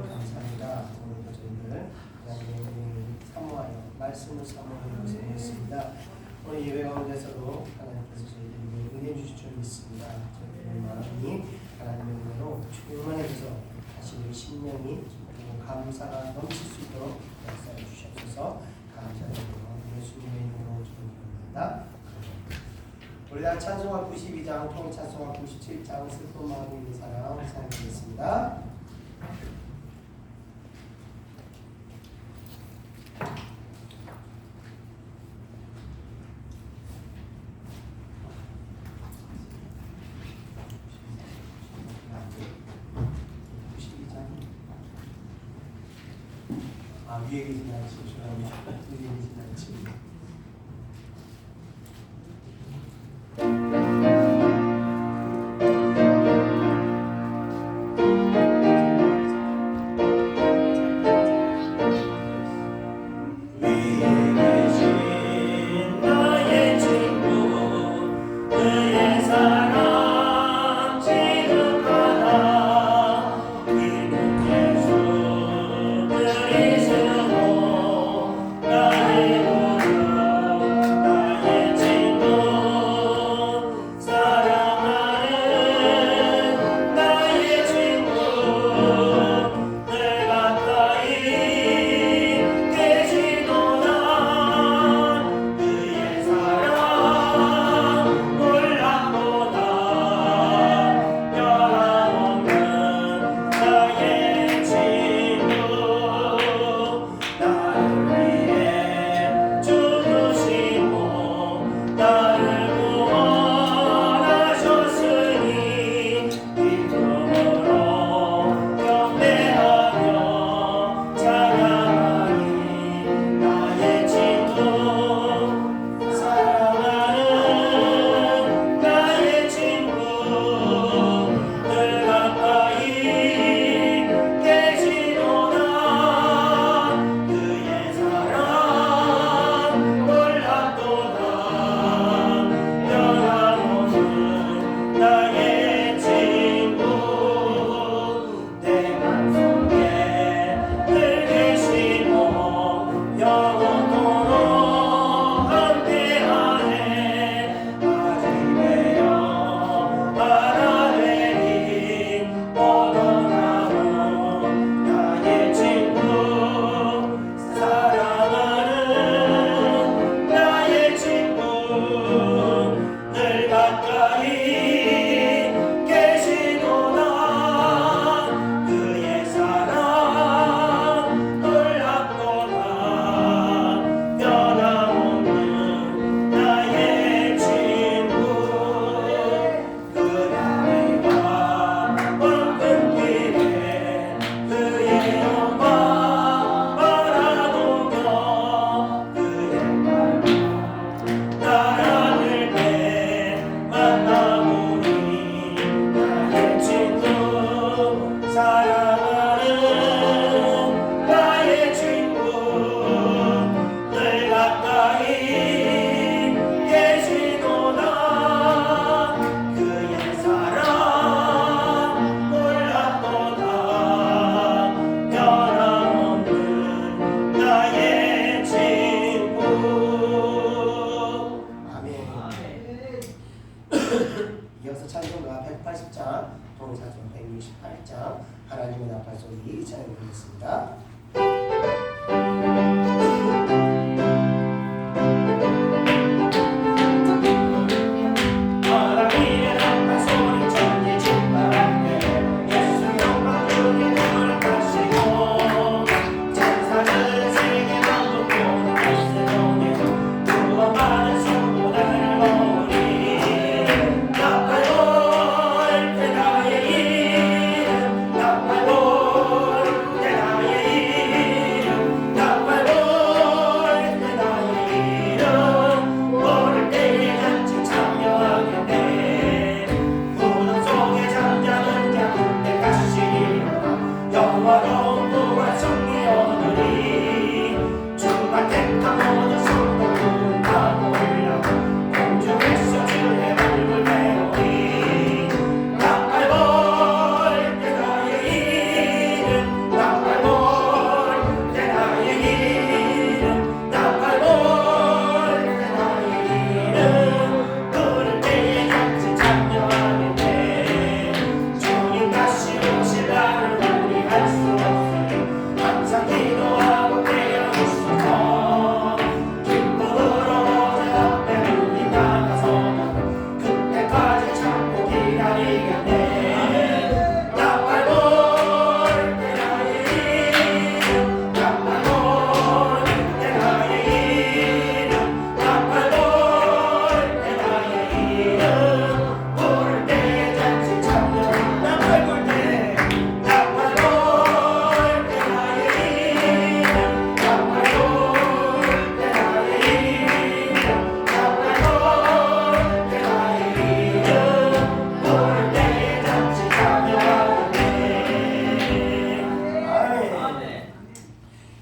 감사합니다. 오늘도 저희들 하나님의 은혜를 사모하여 말씀을 사모하는 것을 보였습니다. 오늘 예배 가운데서도 하나님께서 저희들에게 은혜 주실 줄 믿습니다. 저희들의 마음이 하나님의 은혜로 충만해져서 다시 우리 심령이 그리고 감사가 넘칠 수 있도록 역사해 주시옵소서. 감사드리고 예수님의 이름으로 기도합니다. 우리 다 찬송가 92장, 통일 찬송가 97장, 슬픈 마음이 있는 사람 사용하겠습니다. 위에 계신 날씨, 위에 계신 날씨. 이어서 찬송가 180장, 동사전 168장, 하나님의 나팔 소리 찬양드리겠습니다. 나의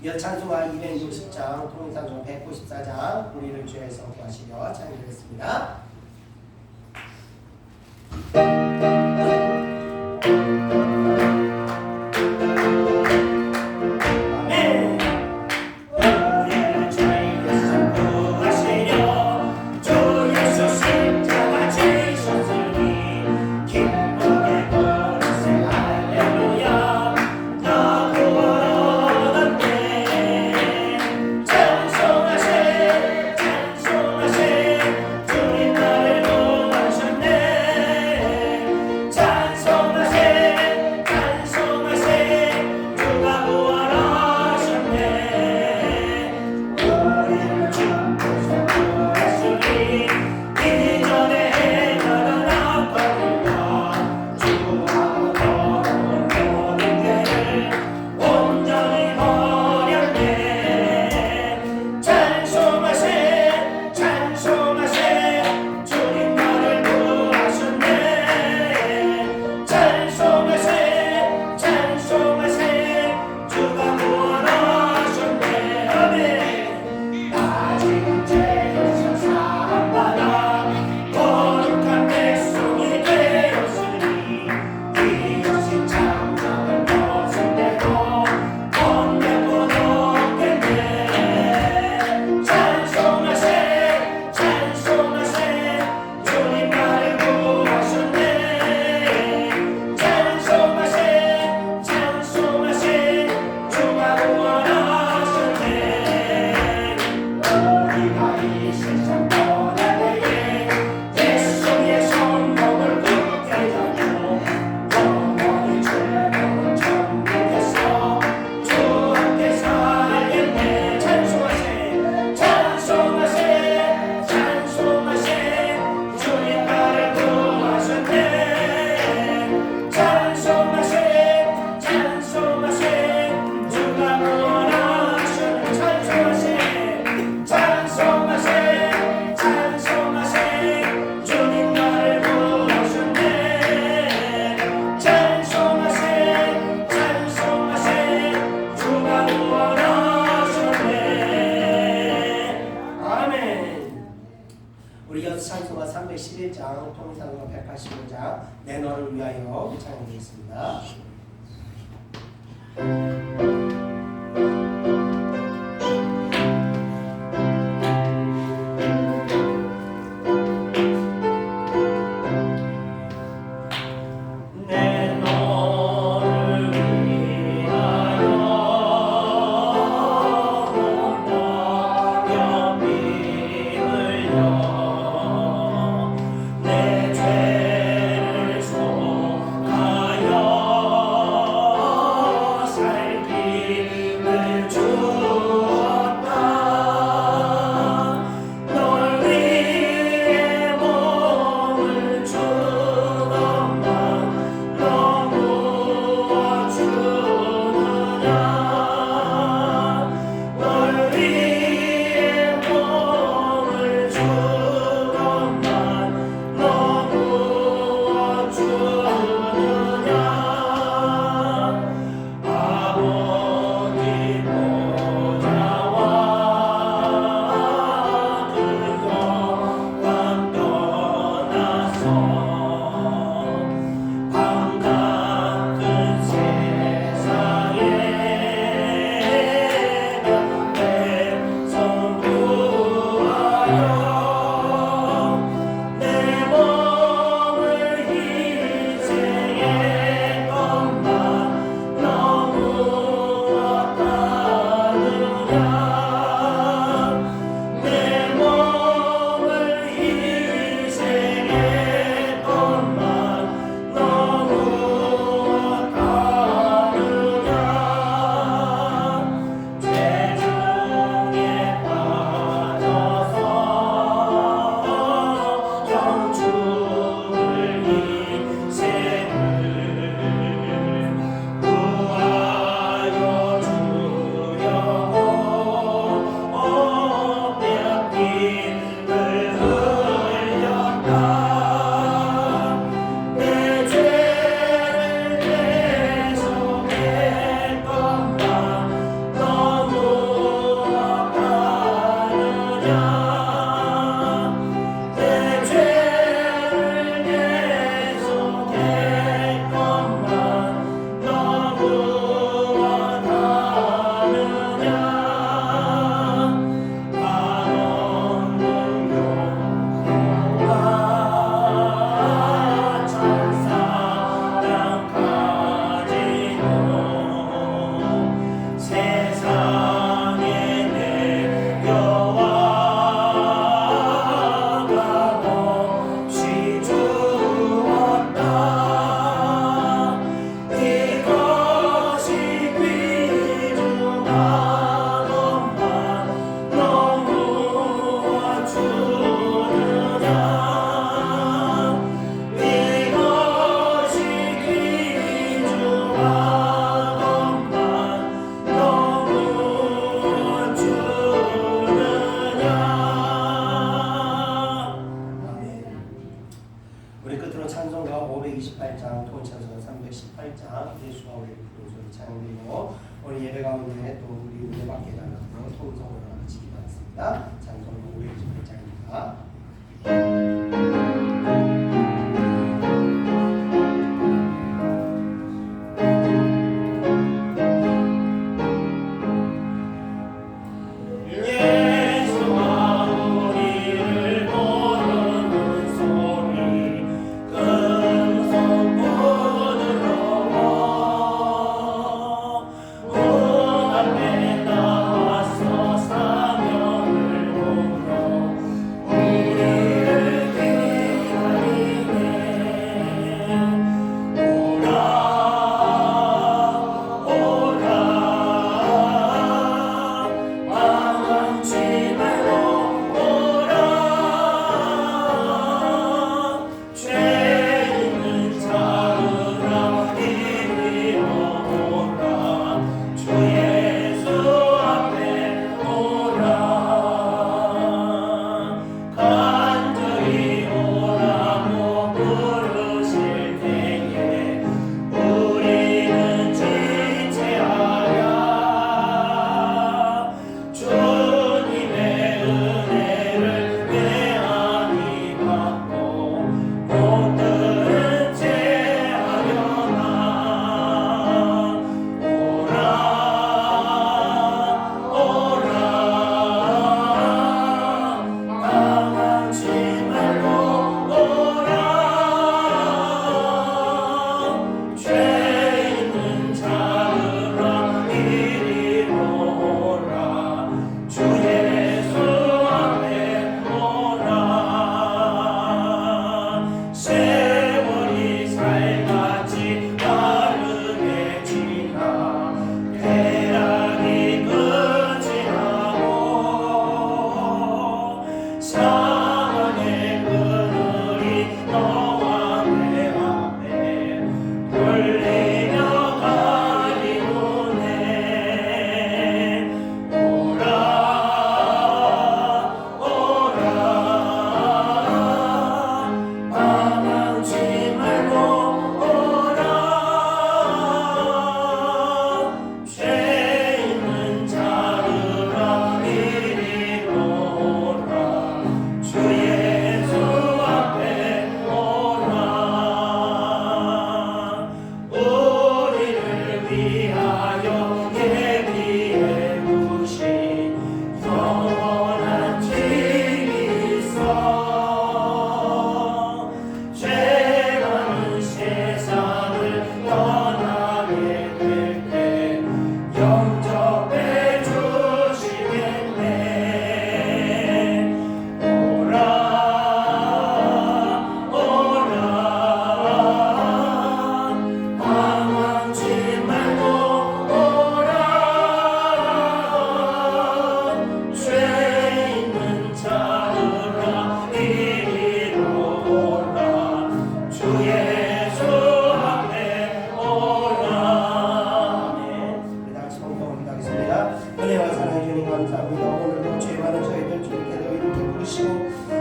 이어 찬송가 260장, 통일찬송 194장, 우리를 주에서 구하시려 찬양드리겠습니다. 찬송가 311장, 통일찬송가 185장, 내 너를 위하여 찬양하겠습니다. 가운데 또 우리 은혜 받게 해달라고 통성으로 같이 기도하겠습니다. 찬송 528장입니다.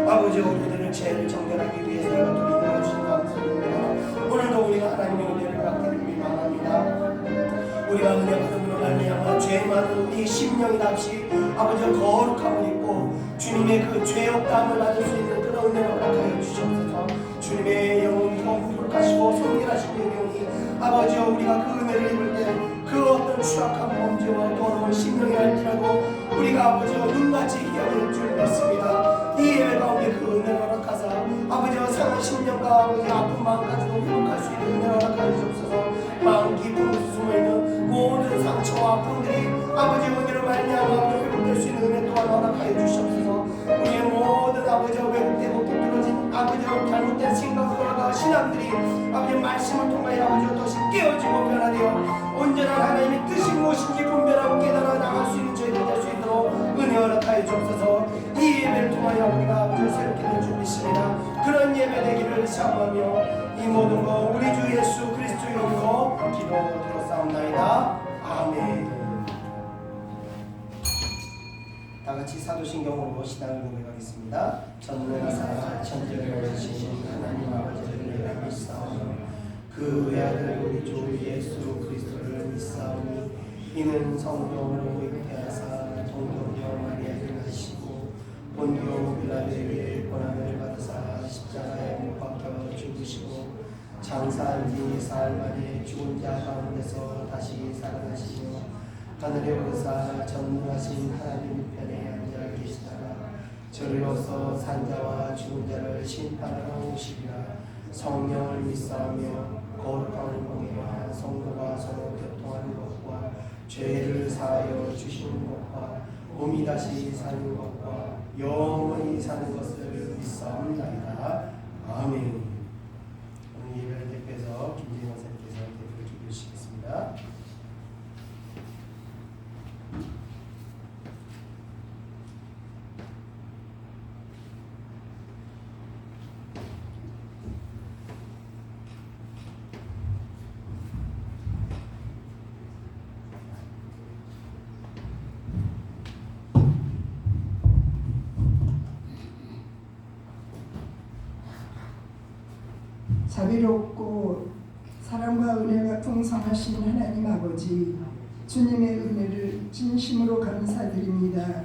아버지 우리들의 죄를 정결하기 위해서 이것들을 이루어주신 감사합니다. 오늘도 우리가 하나님의 은혜를 받게 되길 바랍니다. 우리가 은혜 받음으로 말미암아 죄 많은 우리 심령이 답시 아버지 거룩함을 입고 주님의 그 죄 없다함을 받을 수 있는 그런 은혜를 허락하여 주시옵소서. 주님의 영혼이 거룩하시고 성결하신 영혼이 아버지 우리가 그 은혜를 입을 때 그 어떤 추악한 범죄와 더러운 심령이 할지라도 우리가 아버지 눈같이 여길 줄 믿습니다. 이 예배 가운데 그 은혜를 허락하사 아버지와 상한 심령과 아버지 아픈 마음까지도 회복할 수 있는 은혜를 허락하여 주옵소서. 마음 깊은 곳에 숨어있는 모든 상처와 아픔들이 아버지 은혜로 말미암아 회복될 수 있는 은혜 또한 허락하여 주시옵소서. 우리의 모든 아버지와 왜곡되고 비뚤어진 아버지와 잘못된 생각과 신앙들이 아버지 말씀을 통하여 아버지와 다시 깨어지고 변화되어 온전한 하나님의 뜻이 무엇인지 분별하고 깨달아 나갈 수 있는 저희들 될 수 있도록 은혜 허락하여 주옵소서. 이 예배를 통하여 우리가 아버지를 새롭게 될 줄 믿습니다. 그런 예배 되기를 사모하며 이 모든 거 우리 주 예수 그리스도 이름으로 기도드렸사옵나이다. 아멘. 다같이 사도신경으로 신앙을 고백하겠습니다. 전능하사 천지를 지으신 하나님 아버지를 내가 믿사오며 그 외아들 우리 주 예수 그리스도를 믿사오니 이는 성령으로 잉태하사 동정녀 마리아를 낳으시고 본디오 빌라도에게 고난을 받으사 십자가에 못 박혀 죽으시고 장사한 지 사흘 만에 죽은 자 가운데서 다시 살아나시며 하늘에 오르사 전능하신 하나님 편에 앉아 계시다가 저리로서 산자와 죽은 자를 심판하러 오시리라. 성령을 믿사오며 거룩한 공예와 성도가 서로 교통하는 것과 죄를 사하여 주시는 것과 몸이 다시 사는 것과 영원히 사는 것을 믿사옵나이다. 아멘. 오늘 예배를 대표해서 김재현 선생님께서 대표를 주시겠습니다. 자비롭고 사랑과 은혜가 풍성하신 하나님 아버지, 주님의 은혜를 진심으로 감사드립니다.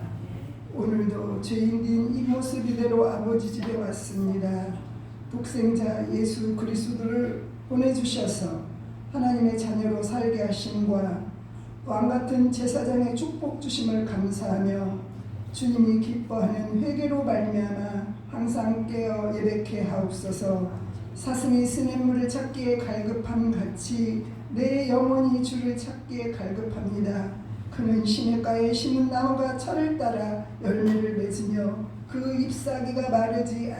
오늘도 죄인된 이 모습 이대로 아버지 집에 왔습니다. 독생자 예수 그리스도를 보내주셔서 하나님의 자녀로 살게 하심과 왕같은 제사장의 축복 주심을 감사하며 주님이 기뻐하는 회개로 말미암아 항상 깨어 예배케 하옵소서. 사슴이 스냇물을 찾기에 갈급함 같이 내 영혼이 주를 찾기에 갈급합니다. 그는 시냇가에 심은 나무가 철을 따라 열매를 맺으며 그 잎사귀가 마르지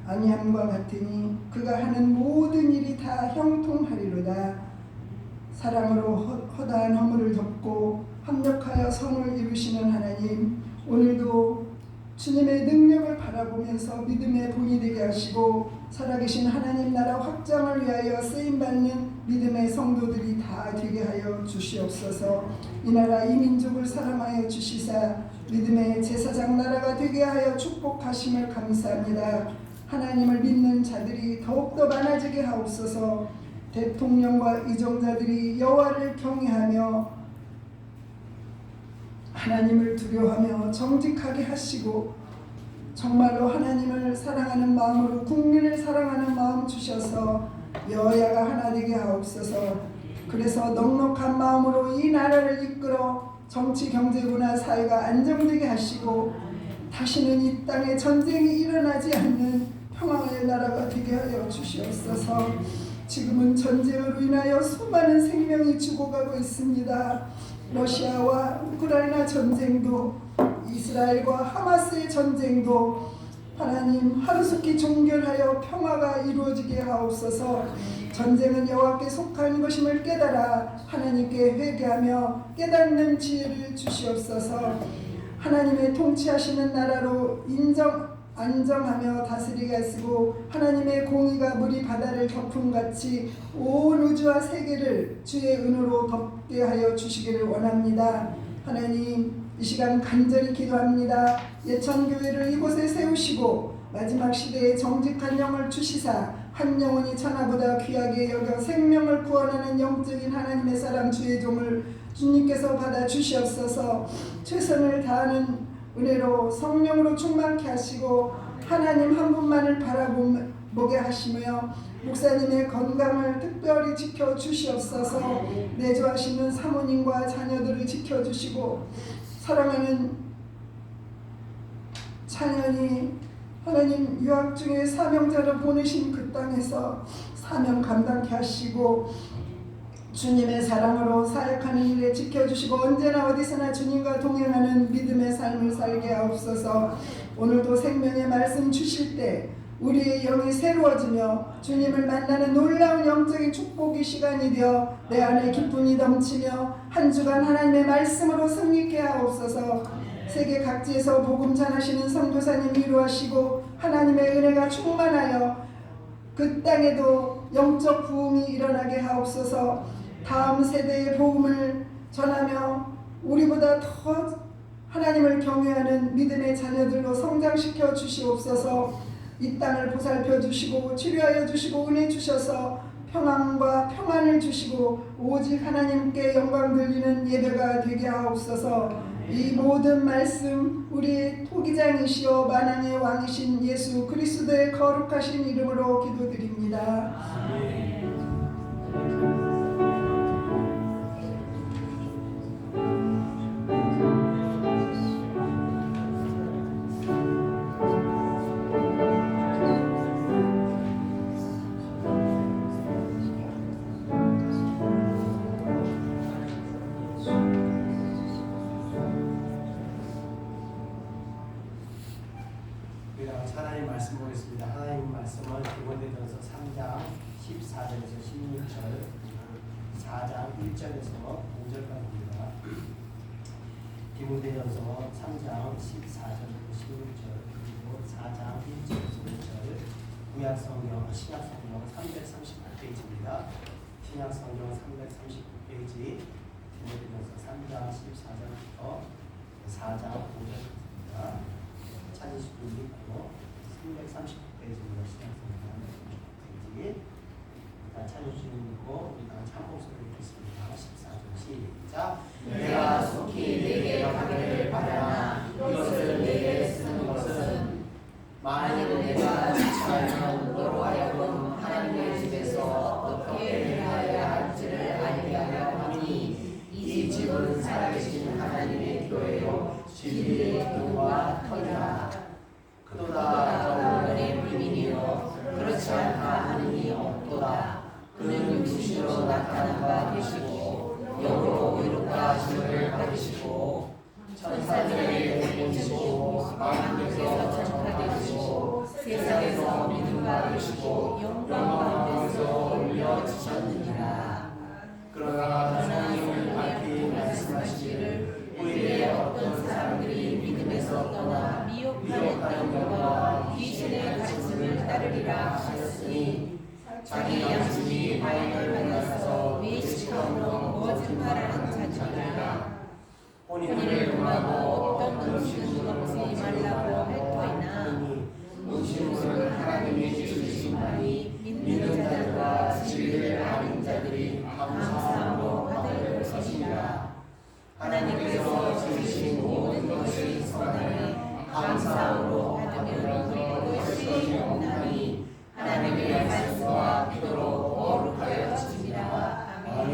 아니함과 같으니 그가 하는 모든 일이 다 형통하리로다. 사랑으로 허다한 허물을 덮고 합력하여 선을 이루시는 하나님, 오늘도 주님의 능력을 바라보면서 믿음의 본이 되게 하시고 살아계신 하나님 나라 확장을 위하여 쓰임받는 믿음의 성도들이 다 되게 하여 주시옵소서. 이 나라 이 민족을 사랑하여 주시사 믿음의 제사장 나라가 되게 하여 축복하심을 감사합니다. 하나님을 믿는 자들이 더욱더 많아지게 하옵소서. 대통령과 이정자들이 여호와를 경외하며 하나님을 두려워하며 정직하게 하시고 정말로 하나님을 사랑하는 마음으로 국민을 사랑하는 마음 주셔서 여야가 하나 되게 하옵소서. 그래서 넉넉한 마음으로 이 나라를 이끌어 정치, 경제, 문화, 사회가 안정되게 하시고 다시는 이 땅에 전쟁이 일어나지 않는 평화의 나라가 되게 하여 주시옵소서. 지금은 전쟁으로 인하여 수많은 생명이 죽어가고 있습니다. 러시아와 우크라이나 전쟁도 이스라엘과 하마스의 전쟁도 하나님 하루속히 종결하여 평화가 이루어지게 하옵소서. 전쟁은 여호와께 속한 것임을 깨달아 하나님께 회개하며 깨닫는 지혜를 주시옵소서. 하나님의 통치하시는 나라로 안정하며 다스리게 하시고 하나님의 공의가 물이 바다를 덮음같이 온 우주와 세계를 주의 은혜로 덮게 하여 주시기를 원합니다. 하나님, 이 시간 간절히 기도합니다. 예천교회를 이곳에 세우시고 마지막 시대에 정직한 영을 주시사 한 영혼이 천하보다 귀하게 여겨 생명을 구원하는 영적인 하나님의 사람 주의 종을 주님께서 받아 주시옵소서. 최선을 다하는 은혜로 성령으로 충만케 하시고 하나님 한 분만을 바라보게 하시며 목사님의 건강을 특별히 지켜주시옵소서. 내조하시는 사모님과 자녀들을 지켜주시고 사랑하는 자녀니 하나님 유학 중에 사명자를 보내신 그 땅에서 사명 감당케 하시고 주님의 사랑으로 사역하는 일에 지켜주시고 언제나 어디서나 주님과 동행하는 믿음의 삶을 살게 하옵소서. 오늘도 생명의 말씀 주실 때 우리의 영이 새로워지며 주님을 만나는 놀라운 영적인 축복의 시간이 되어 내 안에 기쁨이 넘치며 한 주간 하나님의 말씀으로 승리케 하옵소서. 세계 각지에서 복음 전하시는 선교사님 위로하시고 하나님의 은혜가 충만하여 그 땅에도 영적 부흥이 일어나게 하옵소서. 다음 세대의 복음을 전하며 우리보다 더 하나님을 경외하는 믿음의 자녀들로 성장시켜 주시옵소서. 이 땅을 보살펴 주시고 치료하여 주시고 은혜 주셔서 평안과 평안을 주시고 오직 하나님께 영광 돌리는 예배가 되게 하옵소서. 이 모든 말씀 우리 토기장이시오 만왕의 왕이신 예수 그리스도의 거룩하신 이름으로 기도드립니다. 하나님 말씀 보겠습니다. 하나님 말씀은 디모데전서 3장 14절에서 16절, 4장 1절에서 5절까지입니다. 디모데전서 3장 14절에서 16절, 그리고 4장 1절에서 5절, 구약성경, 신약성경 339페이지입니다. 신약성경 339페이지, 디모데전서 3장 14절부터 4장 5절입니다. 찾으실 수 있고 339페이지입니다. 신약성경 339페이지 찾을 수 있고 우리 다 참고서를 읽겠습니다. 14절 시작. 내가 속히 내게 가기를 바라나 이것을 내게 쓰는 것은 만일 내가 지체하면 너로 하여금 하나님의 집에서 어떻게 행하여야 할지를 알게 하려 하니 이 집은 살아계신 하나님의 교회요 진리의 교와 터이라. 그도다 너는 비밀이요 그렇지 않다 하는 이 없도다. 그는 육신으로 나타난 바 되시고 영으로 의롭다 하심을 받으시고 천사들의 본이시고 만국에서 천사되시고 세상에서 믿음 받으시고 영광 가운데서 올려지셨느니라. 그러나 하나님은 밝히 말씀하시기를 우리의 어떤 사람들이 믿음에서 떠나 미혹하는 영과 귀신의 가르침을 따르리라 하셨으니 자기 양심이 발견을 받아서 외식함으로 거짓말하는 자들이라. 본인을 금하고 어떤 음식은 먹지 말라고 할 터이나 음식물은 하나님이 주신 바니 믿는 자들과 진리를 아는 자들이 감사함으로 받을 것이니라. 하나님께서 주신 모든 것이 선하니 감사함으로 받으면 우리 것이 없나니 하나님의 말씀과 기도로 거룩하여 주시리라. 아멘.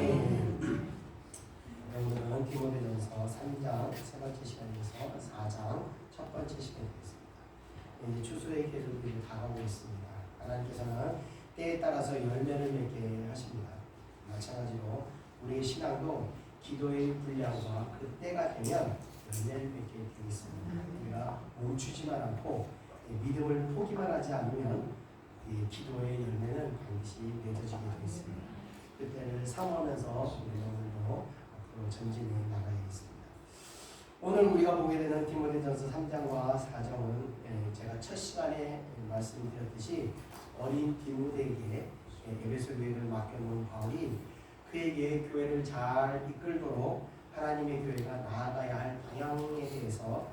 오늘은 디모데전서 3장 세 번째 시간에서 4장 첫 번째 시간이 되겠습니다. 이제 추수의 계절이 다가오고 있습니다. 하나님께서는 때에 따라서 열매를 맺게 하십니다. 마찬가지로 우리의 신앙도 기도의 분량과 그 때가 되면 열매를 맺게 되겠습니다. 우리가 멈추지만 않고 믿음을 포기만 하지 않으면 기도의 열매는 반드시 맺어지게 되겠습니다. 그때를 사모하면서 우리 오늘도 앞으로 전진해 나가야겠습니다. 오늘 우리가 보게 되는 디모데전서 3장과 4장은 제가 첫 시간에 말씀드렸듯이 어린 디모데에게 에베소 교회를 맡겨놓은 바울이 그에게 교회를 잘 이끌도록 하나님의 교회가 나아가야 할 방향에 대해서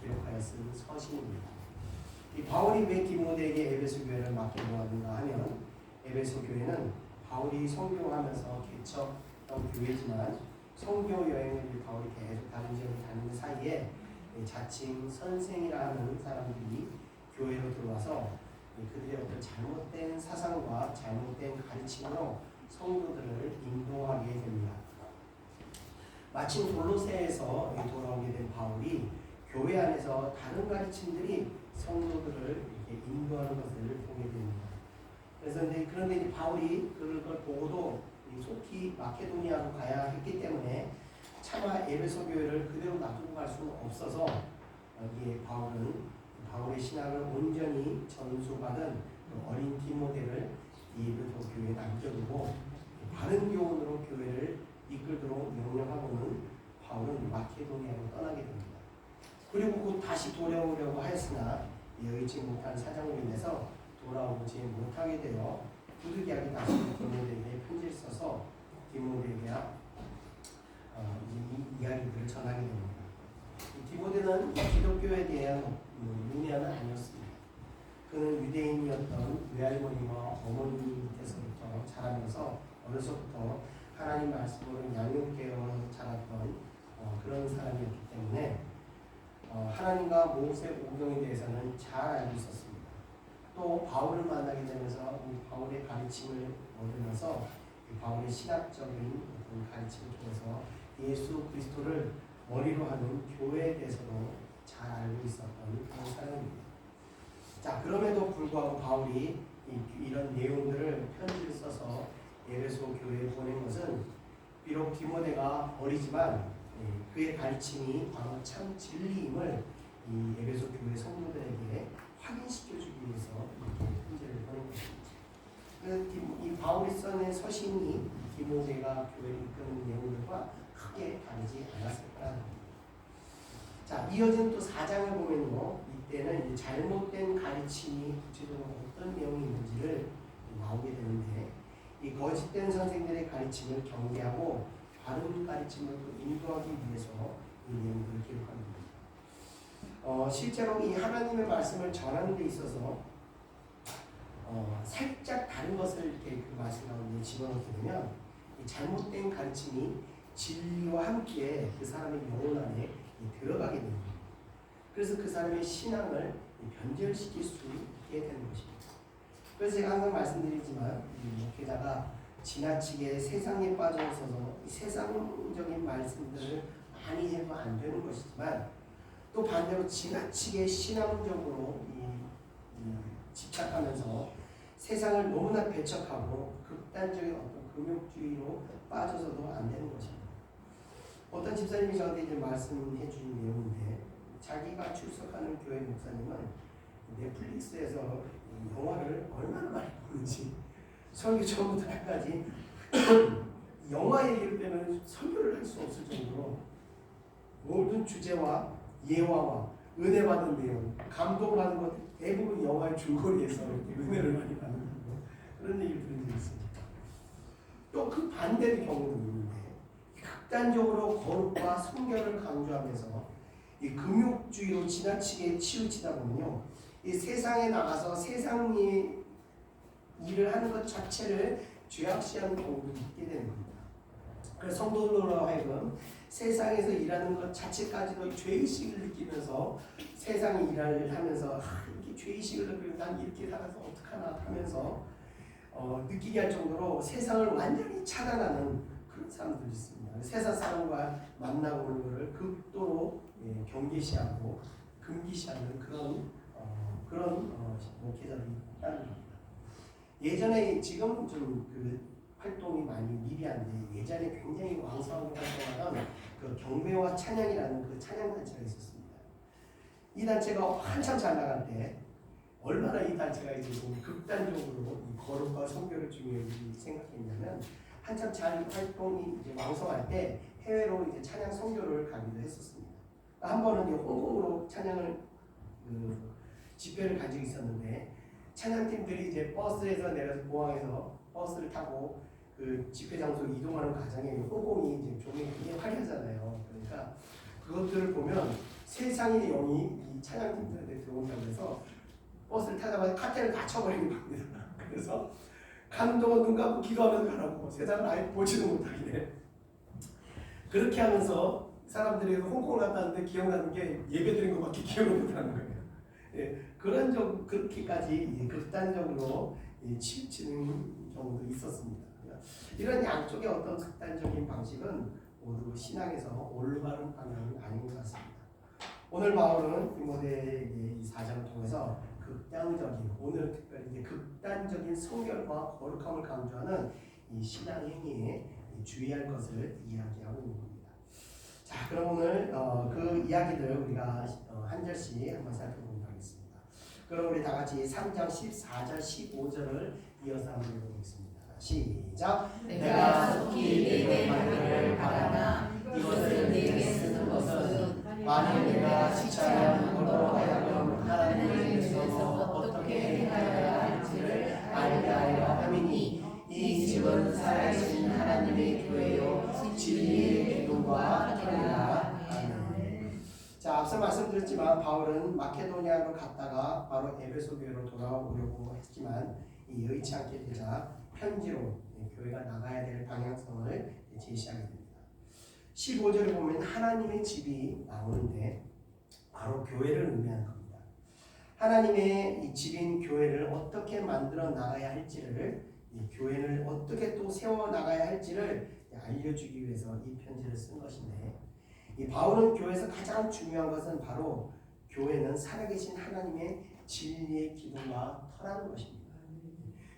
기록하여 쓴 서신입니다. 이 바울이 왜 디모데에게 에베소 교회를 맡겨놓았는가 하면 에베소 교회는 바울이 성교하면서 개척한 교회지만 성교 여행을 바울이 계속 다른 지역에 다니는 사이에 자칭 선생이라 하는 사람들이 교회로 들어와서 그들의 어떤 잘못된 사상과 잘못된 가르침으로 성도들을 인도하게 됩니다. 마침 골로새에서 돌아오게 된 바울이 교회 안에서 다른 가르침들이 성도들을 이렇게 인도하는 것을 보게 됩니다. 그런데 이제 바울이 그걸 보고도 속히 마케도니아로 가야 했기 때문에 차마 에베소 교회를 그대로 놔두고 갈 수는 없어서 여기에 바울의 신앙을 온전히 전수받은 어린 디모데를 에베소 교회에 남겨두고 바른 교훈으로 교회를 이끌도록 명령하고는 바울은 마케도니아로 떠나게 됩니다. 그리고 곧 다시 돌아오려고 하였으나 여의치 못한 사정으로 인해서 돌아오지 못하게 되어 부득이하게 다시 디모데에게 편지를 써서 디모데에게 이 이야기들을 전하게 됩니다. 디모데는 기독교에 대한 문외한은 아니었습니다. 그는 유대인이었던 외할머니와 어머니 밑에서부터 자라면서 어려서부터 하나님 말씀으로 양육되어 자랐던 그런 사람이었기 때문에 하나님과 모세 오경에 대해서는 잘 알고 있었습니다. 또 바울을 만나게 되면서 이 바울의 가르침을 얻으면서 바울의 신학적인 어떤 가르침을 통해서 예수 그리스도를 머리로 하는 교회에 대해서도 잘 알고 있었던 그런 사람입니다. 자, 그럼에도 불구하고 바울이 이런 내용들을 편지를 써서 에베소 교회에 보낸 것은 비록 디모데가 어리지만 그의 가르침이 바로 참 진리임을 이 에베소 교회 성도들에게 확인시켜주기 위해서 이렇게 편지를 보낸 것입니다. 이 바울이 써낸 서신이 디모데가 교회를 이끄는 내용들과 크게 다르지 않았을 거라는 겁니다. 자, 이어진 또 4장을 보면요, 이때는 이제 잘못된 가르침이 구체적으로 어떤 내용이 있는지를 나오게 되는데, 이 거짓된 선생들의 가르침을 경계하고 바른 가르침을 인도하기 위해서 이 내용들을 기록합니다. 실제로 이 하나님의 말씀을 전하는 데 있어서 살짝 다른 것을 이렇게 그 말씀 가운데 집어넣게 되면 이 잘못된 가르침이 진리와 함께 그 사람의 영혼 안에 들어가게 됩니다. 그래서 그 사람의 신앙을 변절시킬 수 있게 되는 것입니다. 그래서 제가 항상 말씀드리지만 목회자가 지나치게 세상에 빠져있어서 세상적인 말씀들을 많이 해도 안 되는 것이지만 또 반대로 지나치게 신앙적으로 집착하면서 세상을 너무나 배척하고 극단적인 어떤 금욕주의로 빠져서도 안 되는 것입니다. 어떤 집사님이 저한테 이제 말씀해 주신 내용인데, 자기가 출석하는 교회 목사님은 넷플릭스에서 영화를 얼마나 많이 보는지 설교 처음부터 끝까지 영화 얘기를 빼면 설교를 할 수 없을 정도로 모든 주제와 예화와 은혜 받은 내용, 감동받은 것 대부분 영화의 줄거리에서 은혜를 많이 받는 그런 얘기를 들은 적이 있습니다. 또 그 반대의 경우도 있는데, 극단적으로 거룩과 성결을 강조하면서 이 금욕주의로 지나치게 치우치다 보면요, 이 세상에 나가서 세상의 일을 하는 것 자체를 죄악시하는 경우도 있게 되는 겁니다. 그래서 성도들로 하여금 세상에서 일하는 것 자체까지도 죄의식을 느끼면서 세상의 일을 하면서 이렇게 죄의식을 느끼고 난 이렇게 살아서 어떡하나 하면서 느끼게 할 정도로 세상을 완전히 차단하는 그런 사람들이 있습니다. 세상 사람과 만나고 오는 것을 극도로 경계시하고 금기시하는 그런 목회자들이 있다는 겁니다. 예전에 지금 좀 그 활동이 많이 미비한데, 예전에 굉장히 왕성하게 활동하던 그 경배와 찬양이라는 그 찬양 단체가 있었습니다. 이 단체가 한참 잘 나갈 때 얼마나 이 단체가 이제 좀 극단적으로 이 거룩과 성결을 중요히 생각했냐면, 한참 잘 활동이 이제 왕성할 때 해외로 이제 찬양 선교를 가기도 했었습니다. 한 번은 이제 홍콩으로 찬양을 집회를 간 적이 있었는데, 찬양팀들이 이제 버스에서 내려서 공항에서 버스를 타고 그 집회 장소로 이동하는 과정에 홍콩이 이제 조명이 굉장히 화려하잖아요. 그러니까 그것들을 보면 세상의 영이 이 찬양팀들한테 들어온다고 해서 버스를 타자마자 카테를 다 쳐버리는 겁니다. 그래서 감동은 눈 감고 기도하면서 가라고, 세상을 아예 보지도 못하게. 그렇게 하면서 사람들이 홍콩을 갔다는데 기억나는 게 예배드린 것밖에 기억을 못하는 거예요. 그렇게까지 극단적으로 치우치는 경우도 있었습니다. 이런 양쪽의 어떤 극단적인 방식은 모두 신앙에서 올바른 방향은 아닌 것 같습니다. 오늘 바울은 디모데에게 이 4장을 통해서 극단적인, 오늘 특별히 이제 극단적인 성결과 거룩함을 강조하는 이 신앙 행위에 주의할 것을 이야기하고 있는 겁니다. 자, 그럼 오늘 그 이야기들 우리가 한 절씩 한번 살펴보도록 하겠습니다. 그럼 우리 다 같이 3장 14절 15절을 이어서 한번 읽어보겠습니다. 시작. 내가 속히 내게 가기를 바라나 이것을 내게 쓰는 것은 만일 내가 지체하여 너로 하여금 하나님의 집에서 어떻게 행하여야 할지를 알게 하려 함이니, 이 집은 살아계신 하나님의 교회요 진리의 기도가 하리라. 아멘. 자, 앞서 말씀드렸지만 바울은 마케도니아로 갔다가 바로 에베소 교회로 돌아오려고 했지만 여의치 않게 되자 편지로 교회가 나가야 될 방향성을 제시하게 됩니다. 15절에 보면 하나님의 집이 나오는데 바로 교회를 의미하는 겁니다. 하나님의 이 집인 교회를 어떻게 만들어 나가야 할지를, 이 교회를 어떻게 또 세워 나가야 할지를 알려주기 위해서 이 편지를 쓴 것인데, 이 바울은 교회에서 가장 중요한 것은 바로 교회는 살아계신 하나님의 진리의 기도와 터라는 것입니다.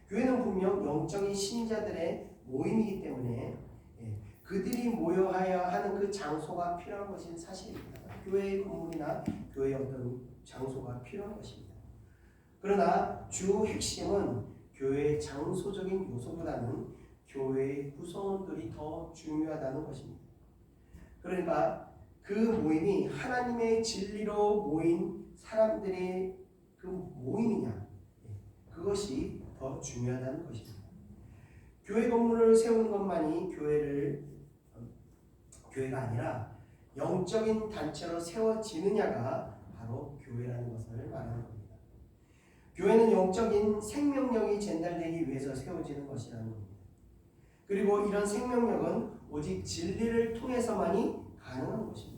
교회는 분명 영적인 신자들의 모임이기 때문에 그들이 모여야 하는 그 장소가 필요한 것은 사실입니다. 교회의 건물이나 교회의 어떤 장소가 필요한 것입니다. 그러나 주 핵심은 교회의 장소적인 요소보다는 교회의 구성원들이 더 중요하다는 것입니다. 그러니까 그 모임이 하나님의 진리로 모인 사람들의 그 모임이냐, 그것이 더 중요하다는 것입니다. 교회 건물을 세우는 것만이 교회가 아니라 영적인 단체로 세워지느냐가 바로 교회라는 것을 말하는 겁니다. 교회는 영적인 생명력이 전달되기 위해서 세워지는 것이라는 겁니다. 그리고 이런 생명력은 오직 진리를 통해서만이 가능한 것입니다.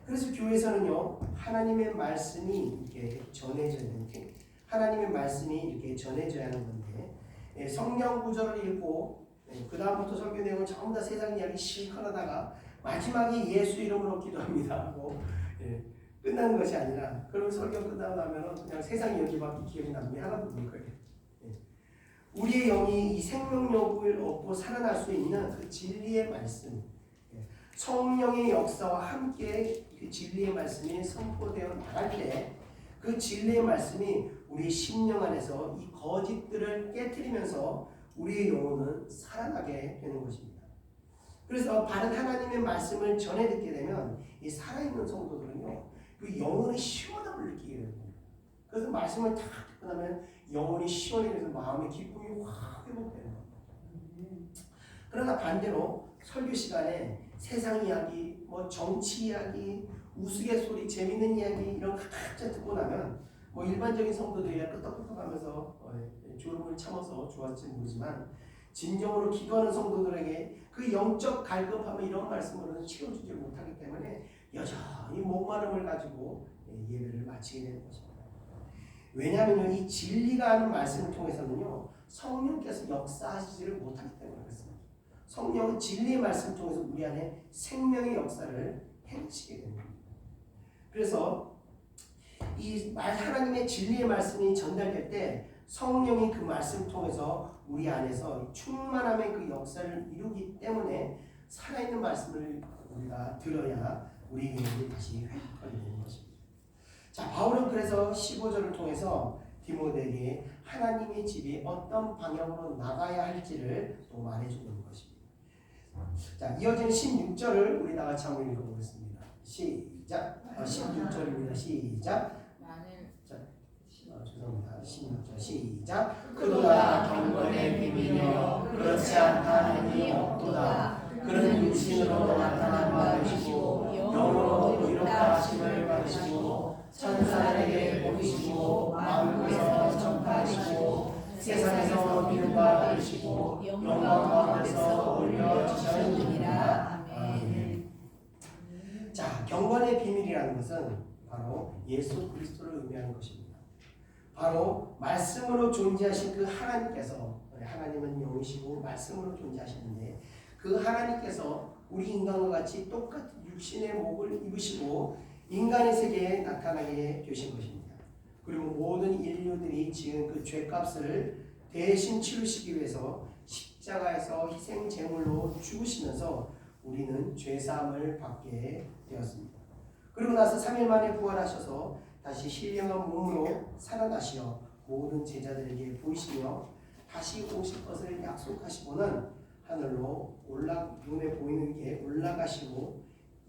그래서 교회에서는요, 하나님의 말씀이 이렇게 전해져야 되는데, 하나님의 말씀이 이렇게 전해져야 하는 건데, 성경 구절을 읽고 그 다음부터 설교 내용을 전부 다 세상 이야기 실컷 하다가 마지막에 예수 이름으로 기도합니다 하고 끝나는 것이 아니라, 그럼 설교 끝나고 나면 그냥 세상 이야기밖에 기억이 남는 게 하나도 없는 거예요. 우리의 영이 이 생명력을 얻고 살아날 수 있는 그 진리의 말씀, 성령의 역사와 함께 그 진리의 말씀이 선포되어 나갈 때 그 진리의 말씀이 우리 심령 안에서 이 거짓들을 깨트리면서 우리의 영혼은 살아나게 되는 것입니다. 그래서 바른 하나님의 말씀을 전해 듣게 되면 이 살아있는 성도들은요, 그 영혼의 시원함을 느끼게 됩니다. 그래서 말씀을 딱 듣고 나면 영혼이 시원해져서 마음의 기쁨이 확 회복되는 겁니다. 그러나 반대로 설교 시간에 세상 이야기, 정치 이야기, 우스갯소리, 재밌는 이야기 이런 거 각자 듣고 나면 일반적인 성도들이야 끄떡끄떡하면서 졸음을 참아서 좋았지 모르지만, 진정으로 기도하는 성도들에게 그 영적 갈급함을 이런 말씀으로는 채워주지 못하기 때문에 여전히 목마름을 가지고 예배를 마치게 되는 것입니다. 왜냐하면 이 진리가 하는 말씀을 통해서는요, 성령께서 역사하시지를 못하기 때문에 그렇습니다. 성령은 진리의 말씀을 통해서 우리 안에 생명의 역사를 행하시게 됩니다. 그래서 이 하나님의 진리의 말씀이 전달될 때 성령이 그 말씀을 통해서 우리 안에서 충만함의 그 역사를 이루기 때문에 살아있는 말씀을 우리가 들어야 우리 영혼이 다시 회복하게 되는 것입니다. 자, 바울은 그래서 15절을 통해서 디모데에게 하나님의 집이 어떤 방향으로 나가야 할지를 또 말해주는 것입니다. 자, 이어지는 16절을 우리 다 같이 한번 읽어보겠습니다. 시작. 16절입니다. 시작. 죄송합니다. 16절 시작. 그보다 경건의 비밀이여 그렇지 않다는 없도다. 그는 육신으로 나타난 바 되시고 영으로 이롭다 하심을 받으시고 천사에게 보이시고 만국에서 전파하시고 세상에서 믿음 바 되시고 영광 가운데서 올려주셨느니라. 아멘. 자, 경건의 비밀이라는 것은 바로 예수 그리스도를 의미하는 것입니다. 바로 말씀으로 존재하신 그 하나님께서, 하나님은 영이시고 말씀으로 존재하시는데 그 하나님께서 우리 인간과 같이 똑같은 육신의 목을 입으시고 인간의 세계에 나타나게 되신 것입니다. 그리고 모든 인류들이 지은 그 죄값을 대신 치르시기 위해서 십자가에서 희생 제물로 죽으시면서 우리는 죄사함을 받게 되었습니다. 그리고 나서 3일 만에 부활하셔서 다시 신령한 몸으로 살아나시어 모든 제자들에게 보이시며 다시 오실 것을 약속하시고는 하늘로 눈에 보이는 게 올라가시고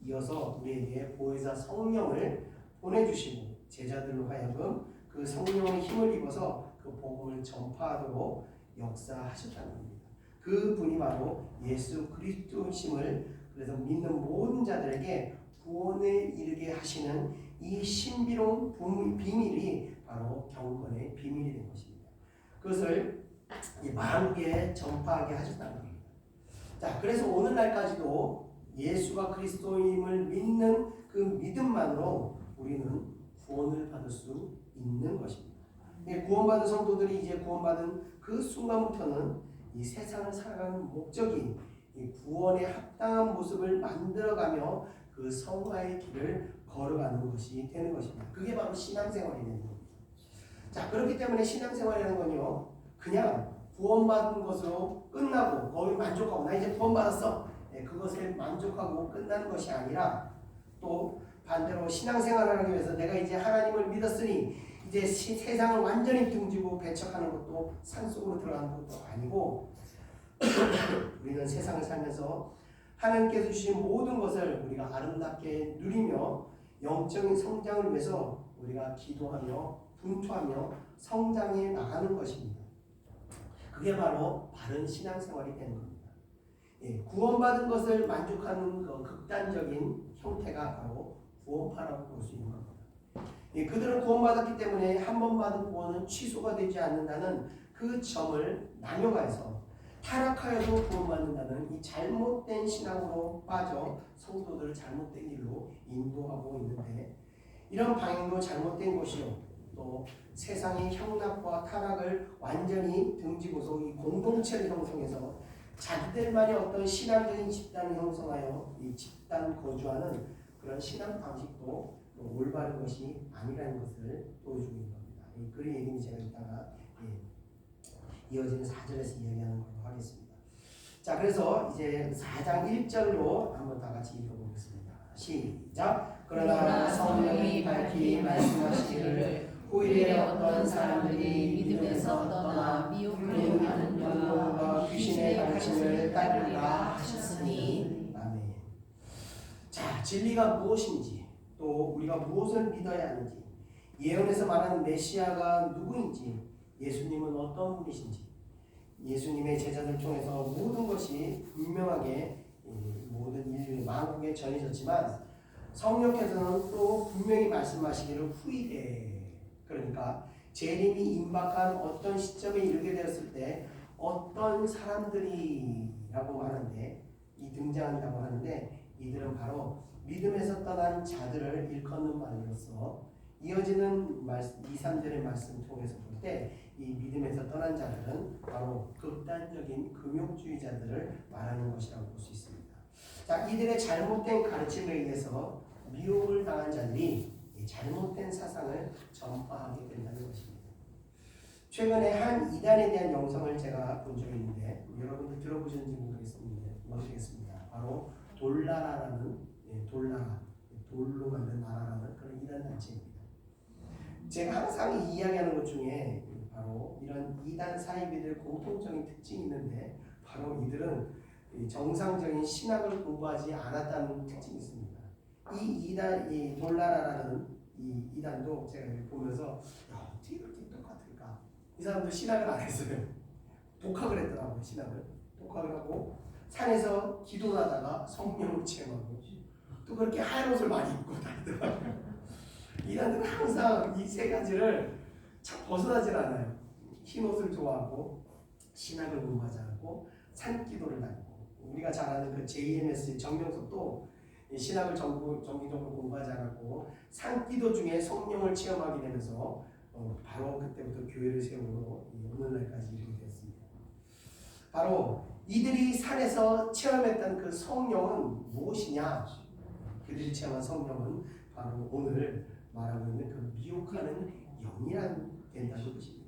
이어서 우리에게 보혜사 성령을 보내주시고 제자들로 하여금 그 성령의 힘을 입어서 그 복음을 전파하도록 역사하셨다는 겁니다. 그 분이 바로 예수 그리스도이심을 그래서 믿는 모든 자들에게 구원에 이르게 하시는 이 신비로운 비밀이 바로 경건의 비밀이 된 것입니다. 그것을 만국에 전파하게 하셨다는 겁니다. 자, 그래서 오늘날까지도 예수가 그리스도임을 믿는 그 믿음만으로 우리는 구원을 받을 수 있는 것입니다. 구원받은 성도들이 이제 구원받은 그 순간부터는 이 세상을 살아가는 목적이 이 구원에 합당한 모습을 만들어가며 그 성화의 길을 걸어가는 것이 되는 것입니다. 그게 바로 신앙생활이 되는 겁니다. 자, 그렇기 때문에 신앙생활이라는 건요, 그냥 구원받은 것으로 끝나고 거기 만족하고 나 이제 구원받았어, 그것에 만족하고 끝나는 것이 아니라 또 반대로 신앙생활을 하기 위해서 내가 이제 하나님을 믿었으니 이제 세상을 완전히 등지고 배척하는 것도 산속으로 들어가는 것도 아니고 우리는 세상을 살면서 하나님께서 주신 모든 것을 우리가 아름답게 누리며 영적인 성장을 위해서 우리가 기도하며 분투하며 성장해 나가는 것입니다. 그게 바로 바른 신앙생활이 되는 겁니다. 구원받은 것을 만족하는 그 극단적인 형태가 바로 구원파라고 볼 수 있는 겁니다. 그들은 구원받았기 때문에 한 번 받은 구원은 취소가 되지 않는다는 그 점을 남용하여서 타락하여도 구원받는다는 이 잘못된 신앙으로 빠져 성도들을 잘못된 길로 인도하고 있는데, 이런 방향도 잘못된 것이요, 또 세상의 향락과 타락을 완전히 등지고서 이 공동체를 형성해서 자기들만의 어떤 신앙적인 집단을 형성하여 이 집단 거주하는 그런 신앙 방식도 올바른 것이 아니라는 것을 보여주고 있는 겁니다. 그 얘기는 제가 이따가 이어지는 4절에서 이야기하는 걸로 하겠습니다. 자, 그래서 이제 4장 1절로 한번 다 같이 읽어보겠습니다. 시작. 그러나 성령이 밝히 말씀하시기를 후일에 어떤 사람들이 믿음에서 떠나 미혹하는 영과 귀신의 가르침을 따르리라 하셨으니. 아멘. 자, 진리가 무엇인지, 또 우리가 무엇을 믿어야 하는지, 예언에서 말하는 메시아가 누구인지, 예수님은 어떤 분이신지, 예수님의 제자들 통해서 모든 것이 분명하게 모든 인류 만국에 전해졌지만, 성령께서는 또 분명히 말씀하시기를 후일에, 그러니까 재림이 임박한 어떤 시점에 이르게 되었을 때 어떤 사람들이라고 하는데, 이 등장한다고 하는데, 이들은 바로 믿음에서 떠난 자들을 일컫는 말로서 이어지는 2, 3절의 말씀을 통해서 볼 때 이 믿음에서 떠난 자들은 바로 극단적인 금욕주의자들을 말하는 것이라고 볼 수 있습니다. 자, 이들의 잘못된 가르침에 의해서 미혹을 당한 자들이 잘못된 사상을 전파하게 된다는 것입니다. 최근에 한 이단에 대한 영상을 제가 본 적이 있는데 여러분들 들어보셨는지 모르겠습니다. 바로 돌나라라는, 돌나라, 돌로 만든 나라라는 그런 이단 단체입니다. 제가 항상 이야기하는 것 중에 바로 이런 이단 사이비들 공통적인 특징이 있는데, 바로 이들은 정상적인 신학을 공부하지 않았다는 특징이 있습니다. 이 돌나라라는 이 이단도 제가 보면서 어떻게 그렇게 똑같을까? 이 사람들 신학을 안 했어요. 독학을 했더라고요. 신학을 독학을 하고 산에서 기도를 하다가 성령을 체험하고 또 그렇게 하얀 옷을 많이 입고 다니더라고요. 이단들은 항상 이 세 가지를 참 벗어나질 않아요. 흰 옷을 좋아하고 신학을 공부하지 않고 산기도를 다니고, 우리가 잘 아는 그 JMS 정명석도 신학을 정기적으로 공부하지 않았고 산기도 중에 성령을 체험하게 되면서 바로 그때부터 교회를 세우고 오늘날까지 이르게 되었습니다. 바로 이들이 산에서 체험했던 그 성령은 무엇이냐? 그들이 체험한 성령은 바로 오늘 말하고 있는 그 미혹하는 영이란 된다는 것입니다.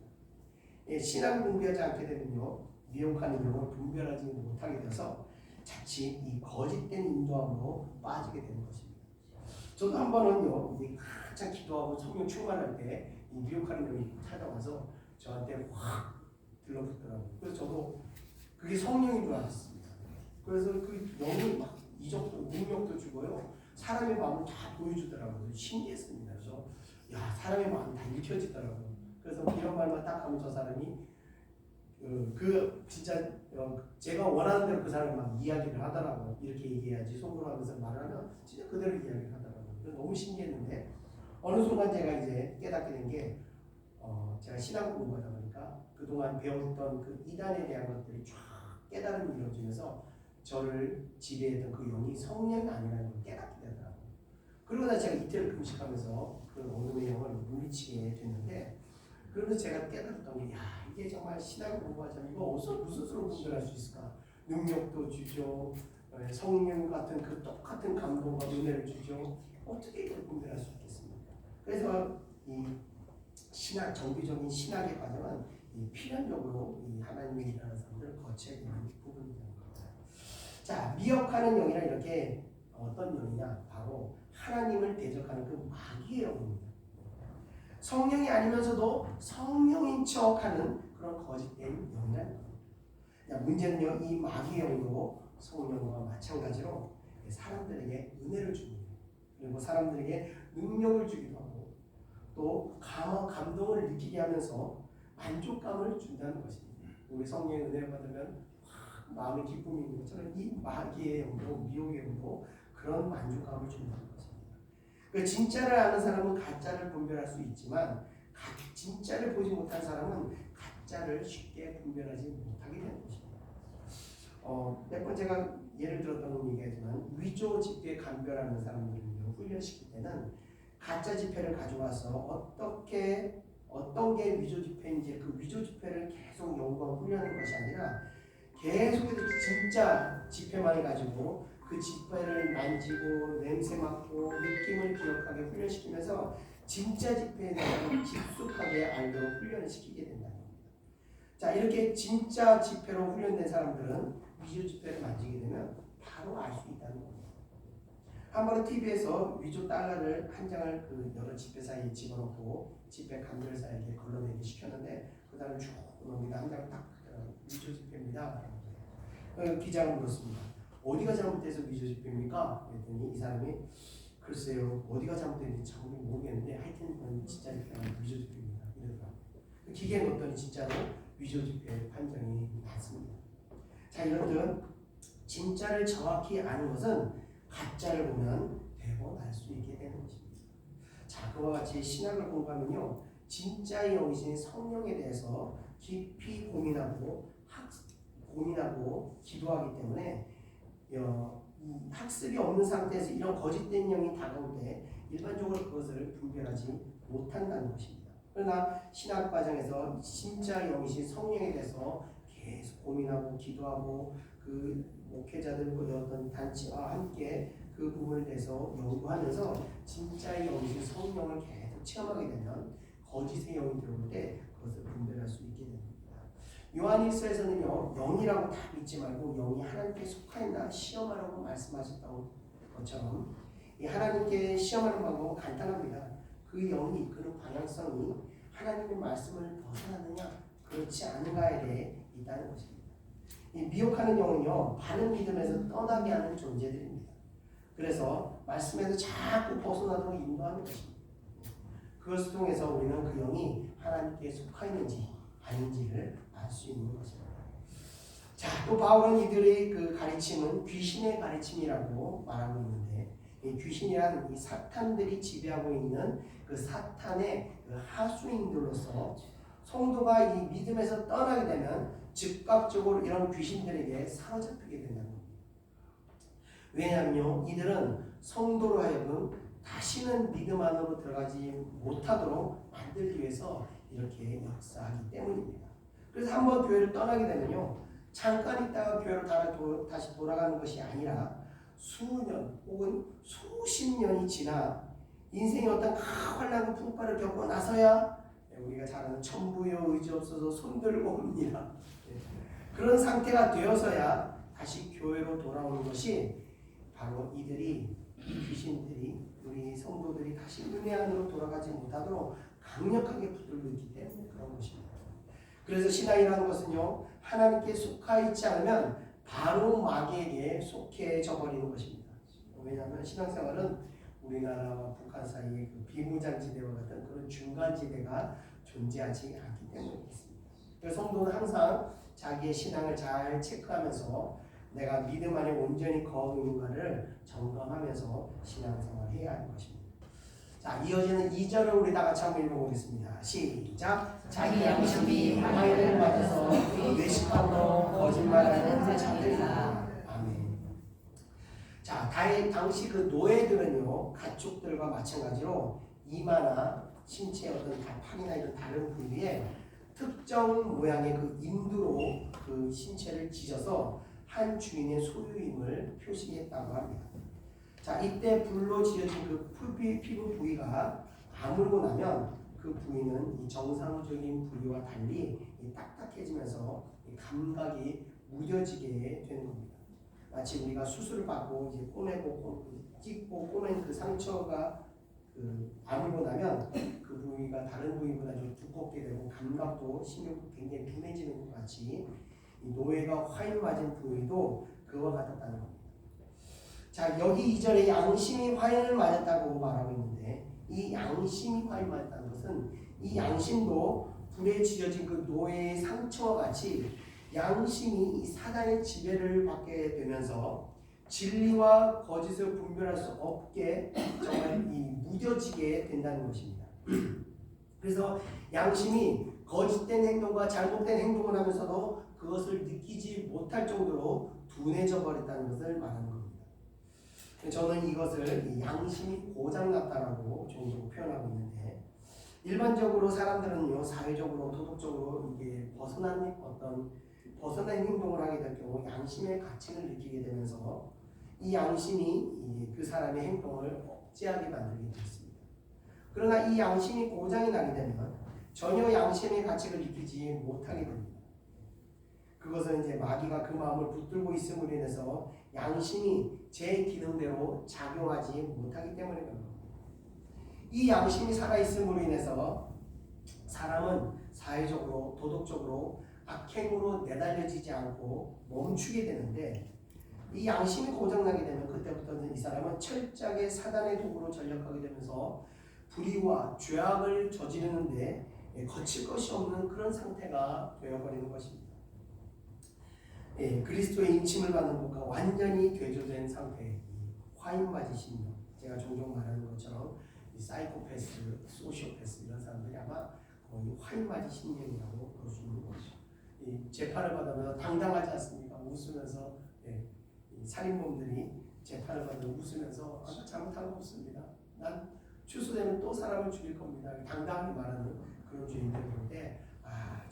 신학을 공부하지 않게 되면요, 미혹하는 영을 분별하지 못하게 돼서 자칫 이 거짓된 인도함으로 빠지게 되는 것입니다. 저도 한 번은요, 한참 기도하고 성령 충만할 때 이 미혹하는 영이 찾아와서 저한테 확 들러붙더라고요. 그래서 저도 그게 성령인 줄 알았습니다. 그래서 그 영이 막 이적도 능력도 주고요, 사람의 마음을 다 보여주더라고요. 신기했습니다. 그래서 야, 사람의 마음이 다 읽혀지더라고요. 그래서 이런 말만 딱 하면 저 사람이 진짜 제가 원하는 대로 그 사람이 막 이야기를 하더라고요. 이렇게 얘기해야지 속으로 하면서 말을 하면 진짜 그대로 이야기를 하더라고요. 그래서 너무 신기했는데 어느 순간 제가 이제 깨닫게 된 게 제가 신앙 공부하다 보니까 그동안 배웠던 그 이단에 대한 것들이 쫙 깨달음이 이루어지면서 저를 지배했던 그 영이 성령이 아니라는 걸 깨닫게 되더라고요. 그러고 나서 제가 이틀을 금식하면서 그 어둠의 영을 물리치게 됐는데 그러면서 제가 깨달았던 게 이게 정말 신앙 공부하자면 이거 무슨 수로 분별할 수 있을까? 능력도 주죠. 성령 같은 그 똑같은 감동과 은혜를 주죠. 어떻게 이걸 분별할 수 있겠습니까? 그래서 이 정기적인 신학의 과정은 필연적으로 이 하나님의 일하는 사람들을 거쳐야 되는 부분입니다. 자, 미혹하는 영이란 이렇게 어떤 영이냐? 바로 하나님을 대적하는 그 마귀의 영입니다. 성령이 아니면서도 성령인 척하는 그런 거짓된 영이라는 겁니다. 문제는요, 이 마귀의 영도 성령과 마찬가지로 사람들에게 은혜를 줍니다. 그리고 사람들에게 능력을 주기도 하고 또 감동을 느끼게 하면서 만족감을 준다는 것입니다. 우리 성령의 은혜를 받으면 마음의 기쁨이 있는 것처럼 이 마귀의 영도 미혹의 영도 그런 만족감을 준다는 것입니다. 그 진짜를 아는 사람은 가짜를 분별할 수 있지만 진짜를 보지 못한 사람은 가짜를 쉽게 분별하지 못하게 되는 것입니다. 몇 번 제가 예를 들었던 얘기지만 위조 지폐 감별하는 사람들은요 훈련시킬 때는 가짜 지폐를 가져와서 어떤 게 위조 지폐인지 그 위조 지폐를 계속 연구하고 훈련하는 것이 아니라 계속해서 진짜 지폐만을 가지고 그 지폐를 만지고 냄새 맡고 느낌을 기억하게 훈련시키면서 진짜 지폐에 대해서 깊숙하게 알도록 훈련을 시키게 된다는 겁니다. 자, 이렇게 진짜 지폐로 훈련된 사람들은 위조 지폐를 만지게 되면 바로 알 수 있다는 겁니다. 한 번은 TV에서 위조 달러를 한 장을 그 여러 지폐 사이에 집어넣고 지폐 감별사에게 걸러내게 시켰는데 그 사람을 쭉 넘기다 한 장을 딱 위조 지폐입니다. 기자가 물었습니다. 어디가 잘못돼서 위조 지폐입니까? 그랬더니 이 사람이 글쎄요 어디가 잘못됐는지 잘 모르겠는데 하여튼 진짜 위조 지폐입니다. 이러더라고요. 기계에 넣었더니 진짜로 위조 지폐 판정이 났습니다. 자, 이렇듯 진짜를 정확히 아는 것은 가짜를 보면 대고 알 수 있게 되는 것입니다. 자, 그와 같이 신학을 공부하면요 진짜의 영이신 성령에 대해서 깊이 고민하고 기도하기 때문에 학습이 없는 상태에서 이런 거짓된 영이 다가올 때 일반적으로 그것을 분별하지 못한다는 것입니다. 그러나 신학 과정에서 진짜 영이신 성령에 대해서 계속 고민하고 기도하고 그 목회자들과 어떤 단체와 함께 그 부분에 대해서 연구하면서 진짜의 영이신 성령을 계속 체험하게 되면 거짓의 영이 들어올 때 그것을 분별할 수 있게 됩니다. 요한일서에서는요 영이라고 다 믿지 말고 영이 하나님께 속하였나 시험하라고 말씀하셨던 것처럼 이 하나님께 시험하는 방법은 간단합니다. 그 영이 이끄는 방향성이 하나님의 말씀을 벗어나느냐 그렇지 않은가에 대해 있다는 것입니다. 이 미혹하는 영은요 바른 믿음에서 떠나게 하는 존재들입니다. 그래서 말씀에서 자꾸 벗어나도록 인도하는 것입니다. 그것을 통해서 우리는 그 영이 하나님께 속하 있는지 아닌지를 알 수 있는 것입니다. 자, 또 바울은 이들의 그 가르침은 귀신의 가르침이라고 말하고 있는데 이 귀신이란 이 사탄들이 지배하고 있는 그 사탄의 그 하수인들로서 성도가 이 믿음에서 떠나게 되면 즉각적으로 이런 귀신들에게 사로잡히게 된다는 겁니다. 왜냐하면요 이들은 성도로 하여금 다시는 믿음 안으로 들어가지 못하도록 만들기 위해서 이렇게 역사하기 때문입니다. 그래서 한번 교회를 떠나게 되면요 잠깐 있다가 교회로 다시 돌아가는 것이 아니라 수년 혹은 수십 년이 지나 인생의 어떤 환란과 풍파를 겪고 나서야 우리가 잘 아는 천부여 의지 없어서 손들고 옵니다. 그런 상태가 되어서야 다시 교회로 돌아오는 것이 바로 이들이 귀신들이 우리 성도들이 다시 은혜 안으로 돌아가지 못하도록 강력하게 붙들고 있기 때문에 그런 것입니다. 그래서 신앙이라는 것은요 하나님께 속하 있지 않으면 바로 마귀에게 속해져 버리는 것입니다. 왜냐하면 신앙생활은 우리나라와 북한 사이의 그 비무장지대와 같은 그런 중간지대가 존재하지 않기 때문에 그렇습니다. 그래서 성도는 항상 자기의 신앙을 잘 체크하면서 내가 믿음 안에 온전히 거하고 있는가를 점검하면서 신앙생활을 해야 하는 것입니다. 자, 이어지는 2절을 우리 다 같이 한번 읽어보겠습니다. 시작. 자기 양심이 화해를 맞아서 외식함으로 거짓말하는 자들이다. 아멘. 자, 당시 그 노예들은요, 가축들과 마찬가지로 이마나 신체의 어떤 팔이나 이런 다른 부위에 특정 모양의 그 인두로 그 신체를 찢어서 한 주인의 소유임을 표시했다고 합니다. 자, 이때 불로 지어진 그 피부 부위가 아물고 나면 그 부위는 이 정상적인 부위와 달리 딱딱해지면서 감각이 무뎌지게 되는 겁니다. 마치 우리가 수술을 받고 이제 찍고 꼬맨 그 상처가 아물고 나면 그 부위가 다른 부위보다 좀 두껍게 되고 감각도 신경도 굉장히 둔해지는 것 같이 이 노예가 화인 맞은 부위도 그와 같았다는 겁니다. 자, 여기 2절에 양심이 화인을 맞았다고 말하고 있는데 이 양심이 화인 맞았다는 것은 이 양심도 불에 지어진 그 노예의 상처와 같이 양심이 이 사단의 지배를 받게 되면서 진리와 거짓을 분별할 수 없게 정말 무뎌지게 된다는 것입니다. 그래서 양심이 거짓된 행동과 잘못된 행동을 하면서도 그것을 느끼지 못할 정도로 둔해져 버렸다는 것을 말하는 겁니다. 저는 이것을 양심이 고장났다라고 종종 표현하고 있는데 일반적으로 사람들은요 사회적으로 도덕적으로 이게 벗어난 행동을 하게 될 경우 양심의 가책을 느끼게 되면서 이 양심이 그 사람의 행동을 억제하게 만들게 되었습니다. 그러나 이 양심이 고장이 나게 되면 전혀 양심의 가책을 느끼지 못하게 됩니다. 그것은 이제 마귀가 그 마음을 붙들고 있음으로 인해서 양심이 제 기능대로 작용하지 못하기 때문에 그런 겁니다. 이 양심이 살아있음으로 인해서 사람은 사회적으로 도덕적으로 악행으로 내달려지지 않고 멈추게 되는데 이 양심이 고장나게 되면 그때부터는 이 사람은 철저하게 사단의 도구로 전락하게 되면서 불의와 죄악을 저지르는데 거칠 것이 없는 그런 상태가 되어버리는 것입니다. 그리스도의 인침을 받는 것과 완전히 대조된 상태의 화인 맞은 심령, 제가 종종 말하는 것처럼 사이코패스, 소시오패스 이런 사람들이 아마 거의 화인 맞은 심령이라고 볼 수 있는 것이죠. 재판을 받으면서 당당하지 않습니까? 웃으면서 이 살인범들이 재판을 받으면 웃으면서 잘못한 거 없습니다. 난 추수되면 또 사람을 죽일 겁니다. 당당하게 말하는 그런 죄인들인데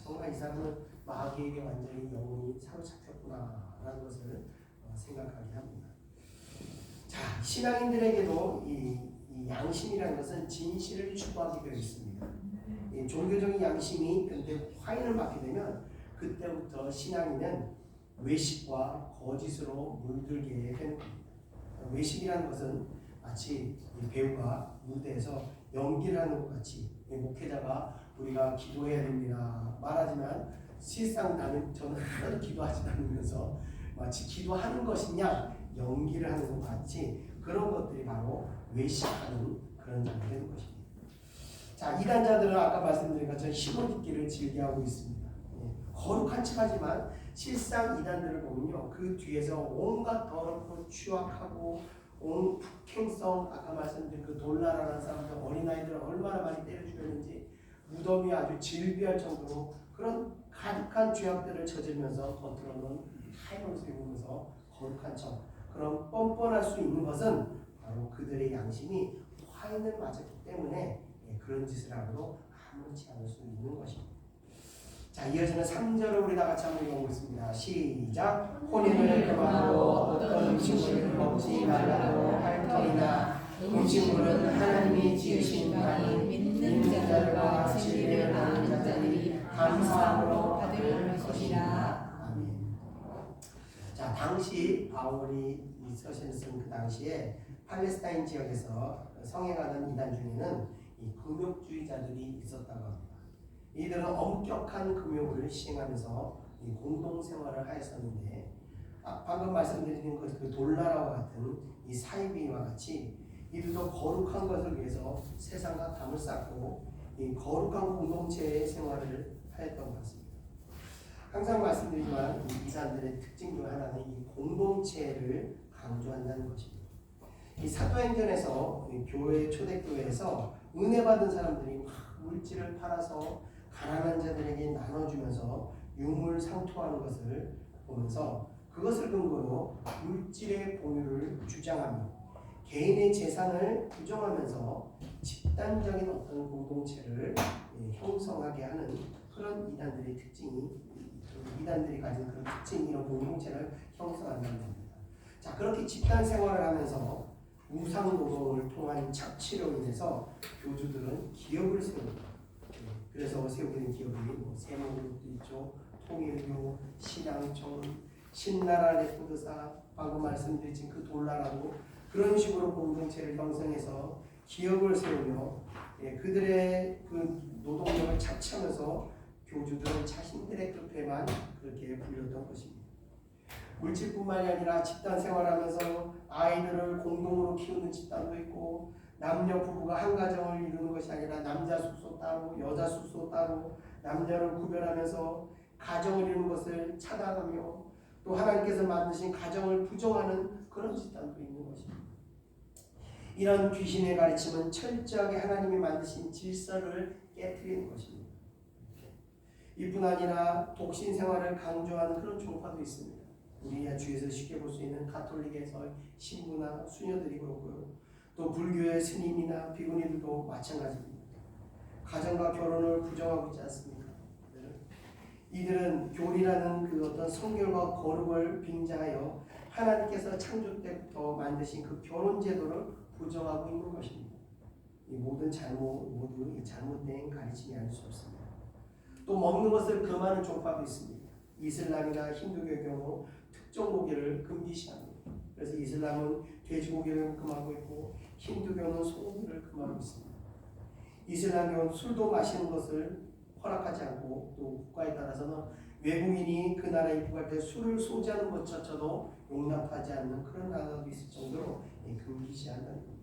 정말 이 사람은 마귀에게 완전히 영혼이 사로잡혔구나라는 것을 생각하게 합니다. 자, 신앙인들에게도 이 양심이라는 것은 진실을 추구하게 되어 있습니다. 이 종교적인 양심이 근데 화인을 맞게 되면 그때부터 신앙인은 외식과 거짓으로 물들게 되는 겁니다. 외식이라는 것은 마치 배우가 무대에서 연기를 하는 것 같이 목회자가 우리가 기도해야 됩니다 말하지만 실상 저는 하나도 기도하지 않으면서 마치 기도하는 것이냐 연기를 하는 것 같이 그런 것들이 바로 외식하는 그런 자가 되는 것입니다. 자, 이단자들은 아까 말씀드린 것처럼 시도짓기를 즐겨하고 있습니다. 거룩한 척하지만 실상 이단들을 보면요 그 뒤에서 온갖 더럽고 추악하고 북행성 아까 말씀드린 그 돌나라라는 사람들 어린아이들을 얼마나 많이 때려 죽였는지 무덤이 아주 질비할 정도로 그런 가득한 죄악들을 저지르면서 겉으로는 하얀 옷을 입으면서 거룩한 척 그런 뻔뻔할 수 있는 것은 바로 그들의 양심이 화인을 맞았기 때문에 그런 짓을 하고도 아무렇지 않을 수 있는 것입니다. 자, 이어지는 3절을 우리 다 같이 한번 읽어보겠습니다. 시작. 혼인을 금하고 어떤 음식을 먹지 말라고 할 터이나 음식물은 하나님이 지으신 바니 믿는 자들과 진리를 아는 자들이 감사함으로 받을 것이라. 아멘. 자, 당시 바울이 이 서신을 쓴 그 당시에 팔레스타인 지역에서 성행하던 이단 중에는 이 금욕주의자들이 있었다고 합니다. 이들은 엄격한 금욕을 시행하면서 이 공동생활을 하였었는데 방금 말씀드린 그 돌나라와 같은 이 사이비와 같이 이들도 거룩한 것을 위해서 세상과 담을 쌓고 이 거룩한 공동체의 생활을 하였던 것 같습니다. 항상 말씀드리지만 이 이단들의 특징 중 하나는 이 공동체를 강조한다는 것입니다. 이 사도행전에서 교회 초대교회에서 은혜 받은 사람들이 막 물질을 팔아서 가난한 자들에게 나눠주면서 유물상투하는 것을 보면서 그것을 근거로 물질의 공유를 주장하며 개인의 재산을 부정하면서 집단적인 어떤 공동체를 형성하게 하는 그런 이단들의 특징이 이단들이 가진 그런 특징이 이런 공동체를 형성한다는 겁니다. 자, 그렇게 집단 생활을 하면서 우상 노동을 통한 착취로 인해서 교주들은 기업을 세웁니다. 그래서 세우게 된 기업이 뭐 세모그룹도 있죠, 통일교, 신앙청, 신나라 레코드사, 방금 말씀드린 그 돌나라도 그런 식으로 공동체를 형성해서 기업을 세우며 그들의 그 노동력을 착취하면서 교주들은 자신들의 끝에만 그렇게 불렸던 것입니다. 물질뿐만이 아니라 집단 생활하면서 아이들을 공동으로 키우는 집단도 있고 남녀 부부가 한 가정을 이루는 것이 아니라 남자 숙소 따로 여자 숙소 따로 남녀를 구별하면서 가정을 이루는 것을 차단하며 또 하나님께서 만드신 가정을 부정하는 그런 집단도 있는 것입니다. 이런 귀신의 가르침은 철저하게 하나님이 만드신 질서를 깨트리는 것입니다. 이뿐 아니라 독신 생활을 강조하는 그런 종파도 있습니다. 우리 주위에서 쉽게 볼 수 있는 가톨릭에서 신부나 수녀들이 그렇고요. 또 불교의 스님이나 비구니들도 마찬가지입니다. 가정과 결혼을 부정하고 있지 않습니까? 이들은 교리라는 그 어떤 성결과 거룩을 빙자하여 하나님께서 창조 때부터 만드신 그 결혼 제도를 부정하고 있는 것입니다. 이 모든 모두 잘못된 가르침이 아닐 수 없습니다. 또 먹는 것을 금하는 종파도 있습니다. 이슬람이나 힌두교의 경우 특정 고기를 금기시합니다. 그래서 이슬람은 돼지고기를 금하고 있고 힌두교는 소고기를 금하고 있습니다. 이슬람교는 술도 마시는 것을 허락하지 않고 또 국가에 따라서는 외국인이 그 나라에 입국할 때 술을 소지하는 것조차도 용납하지 않는 그런 나라도 있을 정도로 금기시한다는 겁니다.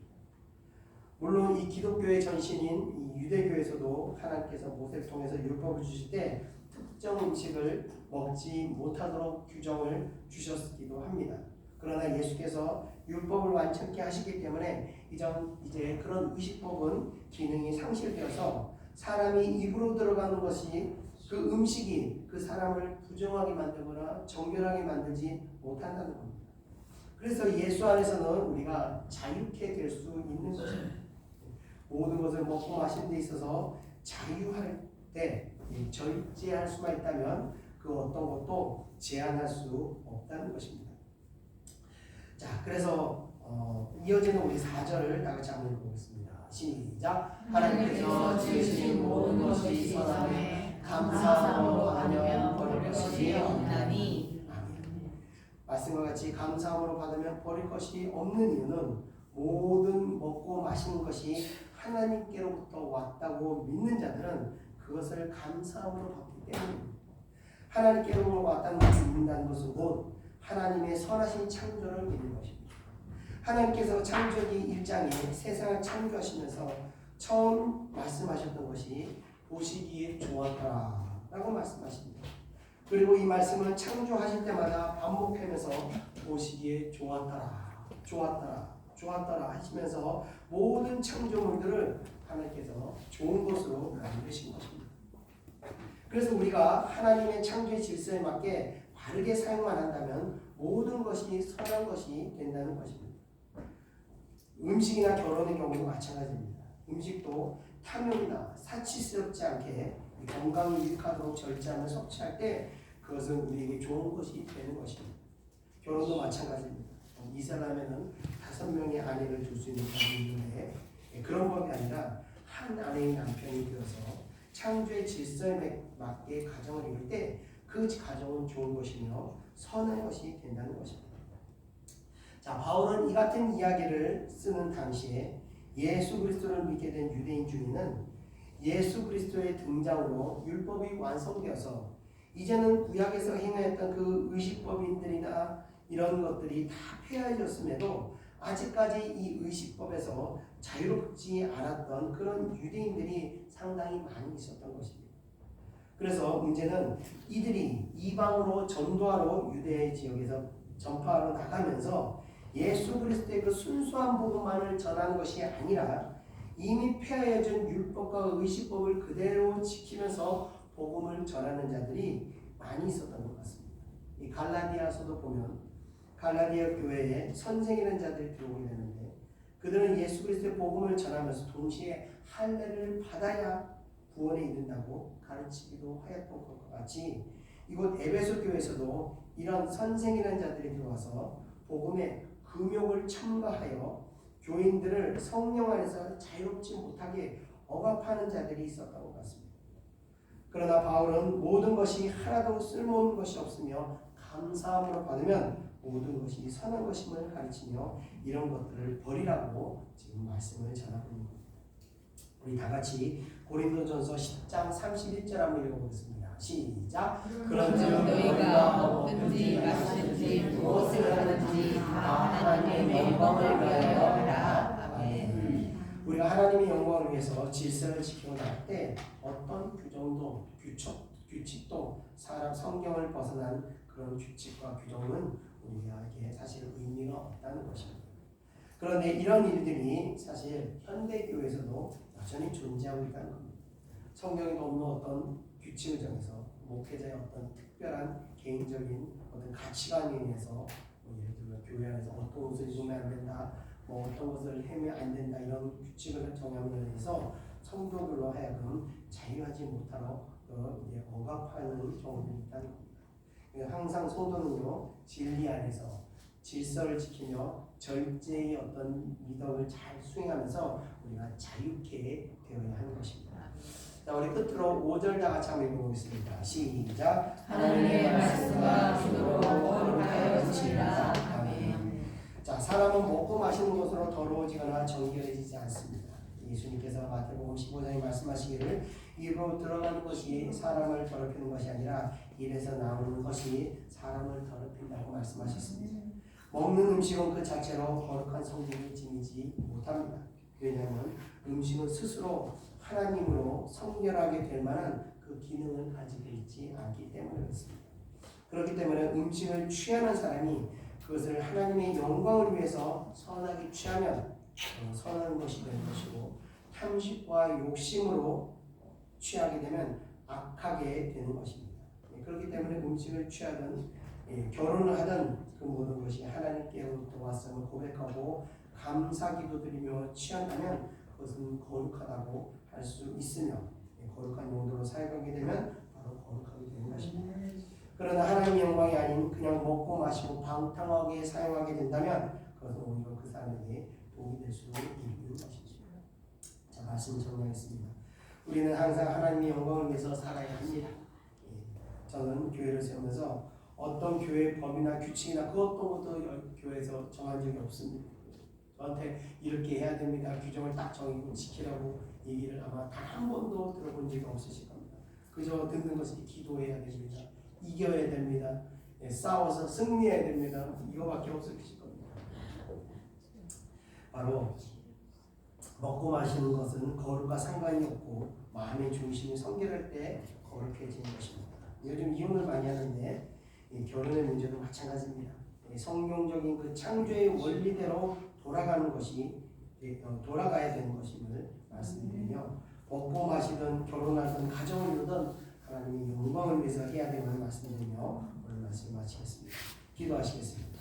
물론 이 기독교의 전신인 이 유대교에서도 하나님께서 모세를 통해서 율법을 주실 때 특정 음식을 먹지 못하도록 규정을 주셨기도 합니다. 그러나 예수께서 율법을 완전케 하시기 때문에 이제 그런 의식법은 기능이 상실되어서 사람이 입으로 들어가는 것이 그 음식이 그 사람을 부정하게 만들거나 정결하게 만들지 못한다는 겁니다. 그래서 예수 안에서는 우리가 자유케 될 수 있는 것입니다. 모든 것을 먹고 마시는 데 있어서 자유할 때 절제할 수만 있다면 그 어떤 것도 제한할 수 없다는 것입니다. 자, 그래서 이어지는 우리 4절을 다 같이 한번 읽어보겠습니다. 시작. 하나님께서 지으신 모든 것이 선함에 감사함으로 받으면 버릴 것이 없나니. 아멘. 말씀과 같이 감사함으로 받으면 버릴 것이 없는 이유는 모든 먹고 마시는 것이 하나님께로부터 왔다고 믿는 자들은 그것을 감사함으로 받기 때문입니다. 하나님께로부터 왔다는 것을 믿는다는 것은 곧 하나님의 선하신 창조를 믿는 것입니다. 하나님께서 창조기 1장에 세상을 창조하시면서 처음 말씀하셨던 것이 보시기에 좋았더라 라고 말씀하십니다. 그리고 이 말씀을 창조하실 때마다 반복하면서 보시기에 좋았더라 좋았더라 좋았더라 하시면서 모든 창조물들을 하나님께서 좋은 것으로 만드신 것입니다. 그래서 우리가 하나님의 창조의 질서에 맞게 바르게 사용만 한다면 모든 것이 선한 것이 된다는 것입니다. 음식이나 결혼의 경우도 마찬가지입니다. 음식도 탐욕이나 사치스럽지 않게 건강을 유익하도록 절제하며 섭취할 때 그것은 우리에게 좋은 것이 되는 것입니다. 결혼도 마찬가지입니다. 이슬람에는 5명의 아내를 둘 수 있는 법이 있는데 그런 법이 아니라 한 아내의 남편이 되어서 창조의 질서에 맞게 가정을 이룰 때 그 가정은 좋은 것이며 선한 것이 된다는 것입니다. 자, 바울은 이 같은 이야기를 쓰는 당시에 예수 그리스도를 믿게 된 유대인 중에는 예수 그리스도의 등장으로 율법이 완성되어서 이제는 구약에서 행하였던 그 의식법인들이나 이런 것들이 다 폐하여졌음에도 아직까지 이 의식법에서 자유롭지 않았던 그런 유대인들이 상당히 많이 있었던 것입니다. 그래서 문제는 이들이 이방으로 전도하러 유대 지역에서 전파하러 나가면서 예수 그리스도의 그 순수한 복음만을 전하는 것이 아니라 이미 폐하여진 율법과 의식법을 그대로 지키면서 복음을 전하는 자들이 많이 있었던 것 같습니다. 이 갈라디아서도 보면 갈라디아 교회에 선생이라는 자들이 들어오게 되는데 그들은 예수 그리스도의 복음을 전하면서 동시에 할례를 받아야 구원에 이른다고 가르치기도 하였던 것과 같이 이곳 에베소 교회에서도 이런 선생이라는 자들이 들어와서 복음의 금욕을 첨가하여 교인들을 성령 안에서 자유롭지 못하게 억압하는 자들이 있었던 것 같습니다. 그러나 바울은 모든 것이 하나도 쓸모없는 것이 없으며 감사함으로 받으면 모든 것이 선한 것임을 가르치며 이런 것들을 버리라고 지금 말씀을 전하고 있는 겁니다. 우리 다 같이 고린도전서 10장 31절 한번 읽어보겠습니다. 시작. 그런즉 너희가 먹든지 마시든지 무엇을 하든지 다 하나님의 영광을 위하여 하라. 아멘. 우리가 하나님의 영광을 위해서 질서를 지키고 나갈 때 어떤 규칙도 사람 성경을 벗어난 그런 규칙과 규정은 우리에게 사실 의미가 없다는 것입니다. 그런데 이런 일들이 사실 현대 교회에서도 여전히 존재하고 있다는 겁니다. 성경에 없는 어떤 규칙을 정해서 목회자의 어떤 특별한 개인적인 어떤 가치관에 의해서 예를 들면 교회 안에서 어떤 것을 입으면 안 된다, 어떤 것을 하면 안 된다 이런 규칙을 정함으로 인해서 성도들로 하여금 자유하지 못하러 억압하는 경우들이 있다는 겁니다. 항상 성도는요 진리 안에서 질서를 지키며 절제의 어떤 미덕을 잘 수행하면서 우리가 자유케 되어야 하는 것입니다. 자, 우리 끝으로 5절 다 같이 한번 읽어보겠습니다. 시작. 하나님의 말씀과 주로 거룩하여 지키라. 아멘. 자, 사람은 먹고 마시는 것으로 더러워지거나 정결해지지 않습니다. 예수님께서 마태복음 15장에 말씀하시기를 입으로 들어가는 것이 사람을 더럽히는 것이 아니라 입에서 나오는 것이 사람을 더럽힌다고 말씀하셨습니다. 먹는 음식은 그 자체로 거룩한 성질을 지니지 못합니다. 왜냐하면 음식은 스스로 하나님으로 성결하게 될 만한 그 기능을 가지고 있지 않기 때문에 그렇습니다. 그렇기 때문에 음식을 취하는 사람이 그것을 하나님의 영광을 위해서 선하게 취하면 선한 것이 되는 것이고 탐식과 욕심으로 취하게 되면 악하게 되는 것입니다. 그렇기 때문에 음식을 취하든 결혼을 하든 그 모든 것이 하나님께로부터 왔음을 고백하고 감사 기도드리며 취한다면 그것은 거룩하다고 할 수 있으며 거룩한 용도로 사용하게 되면 바로 거룩하게 되는 것입니다. 그러나 하나님의 영광이 아닌 그냥 먹고 마시고 방탕하게 사용하게 된다면 그것은 오히려 그 사람에게 도움이 될 수 있는 것입니다. 자, 말씀 정리하겠습니다. 우리는 항상 하나님의 영광을 위해서 살아야 합니다. 저는 교회를 세우면서 어떤 교회 법이나 규칙이나 그 어떤 것도 교회에서 정한 적이 없습니다. 저한테 이렇게 해야 됩니다. 규정을 딱 정하고 지키라고 얘기를 아마 단 한 번도 들어본 적이 없으실 겁니다. 그저 듣는 것이 기도해야 됩니다. 이겨야 됩니다. 싸워서 승리해야 됩니다. 이거밖에 없으실 겁니다. 바로 먹고 마시는 것은 거룩과 상관이 없고 마음의 중심이 성결할 때 거룩해지는 것입니다. 요즘 이혼을 많이 하는데 결혼의 문제도 마찬가지입니다. 성경적인 그 창조의 원리대로 돌아가는 것이 돌아가야 되는 것임을 말씀드리며 먹고 마시든 결혼하든 가정을 이루든 하나님의 영광을 위해서 해야 되는 말씀드리며 오늘 말씀 마치겠습니다. 기도하시겠습니다.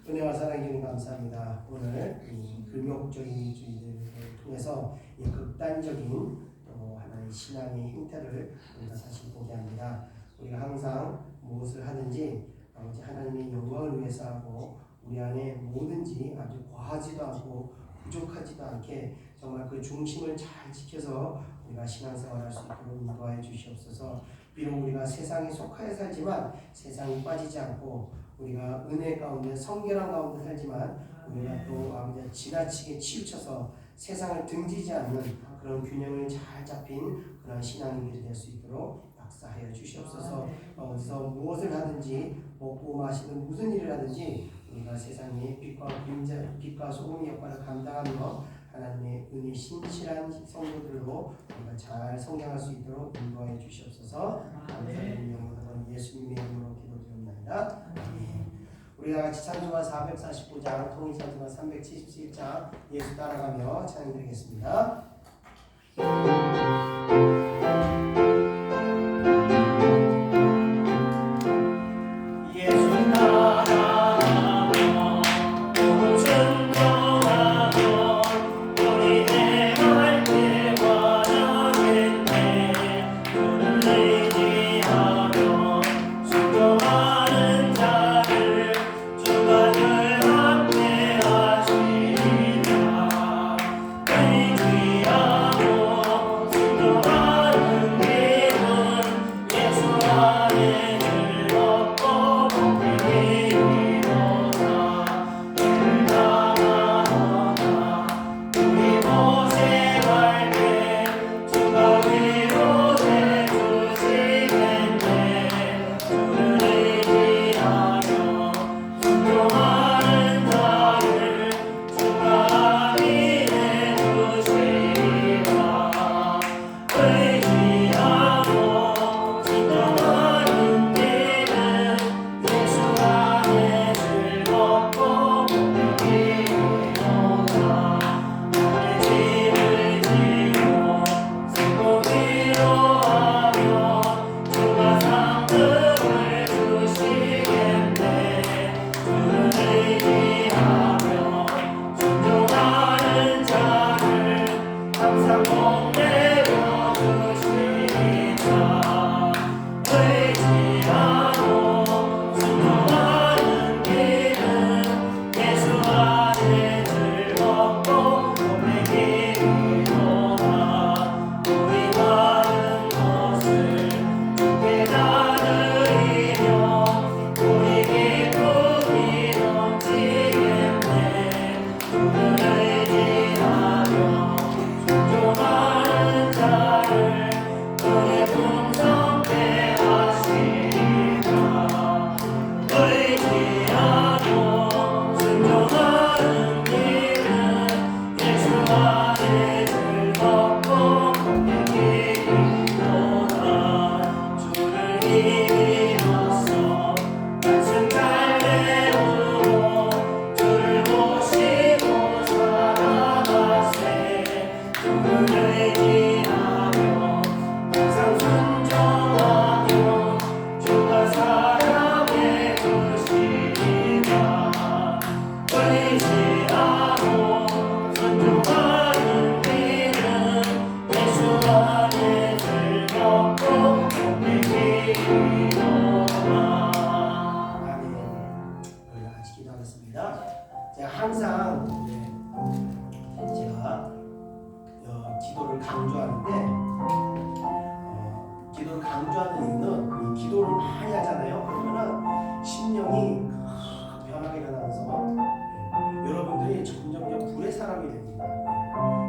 은혜와 사랑 주님 감사합니다. 오늘 이 금욕적인 주의를 통해서 이 극단적인 또 하나의 신앙의 형태를 우리가 다시 보게 합니다. 우리가 항상 무엇을 하든지 아버지 하나님의 영광을 위해서 하고 우리 안에 뭐든지 아주 과하지도 않고 부족하지도 않게 정말 그 중심을 잘 지켜서 우리가 신앙생활할 수 있도록 인도하여 주시옵소서. 비록 우리가 세상에 속하여 살지만 세상에 빠지지 않고 우리가 은혜 가운데 성결한 가운데 살지만 우리가 또 아버지 지나치게 치우쳐서 세상을 등지지 않는 그런 균형을 잘 잡힌 그런 신앙인들이 될 수 있도록 역사하여 주시옵소서. 어디서 무엇을 하든지 먹고 마시든 무슨 일을 하든지 우리가 세상에 빛과 소금의 역할을 감당하며 하나님의 은혜 신실한 성도들로 우리가 잘 성장할 수 있도록 인도하여 주시옵소서. 감사드리며 예수님의 이름으로 기도드립니다. 우리가 같이 찬송가 445장, 통일찬송가 377장 예수 따라가며 찬양드리겠습니다. 항상 제가 기도를 강조하는데 기도를 강조하는 이유는 기도를 많이 하잖아요. 그러면은 심령이 변하게 일어나면서 여러분들이 점점 불의 사람이 됩니다.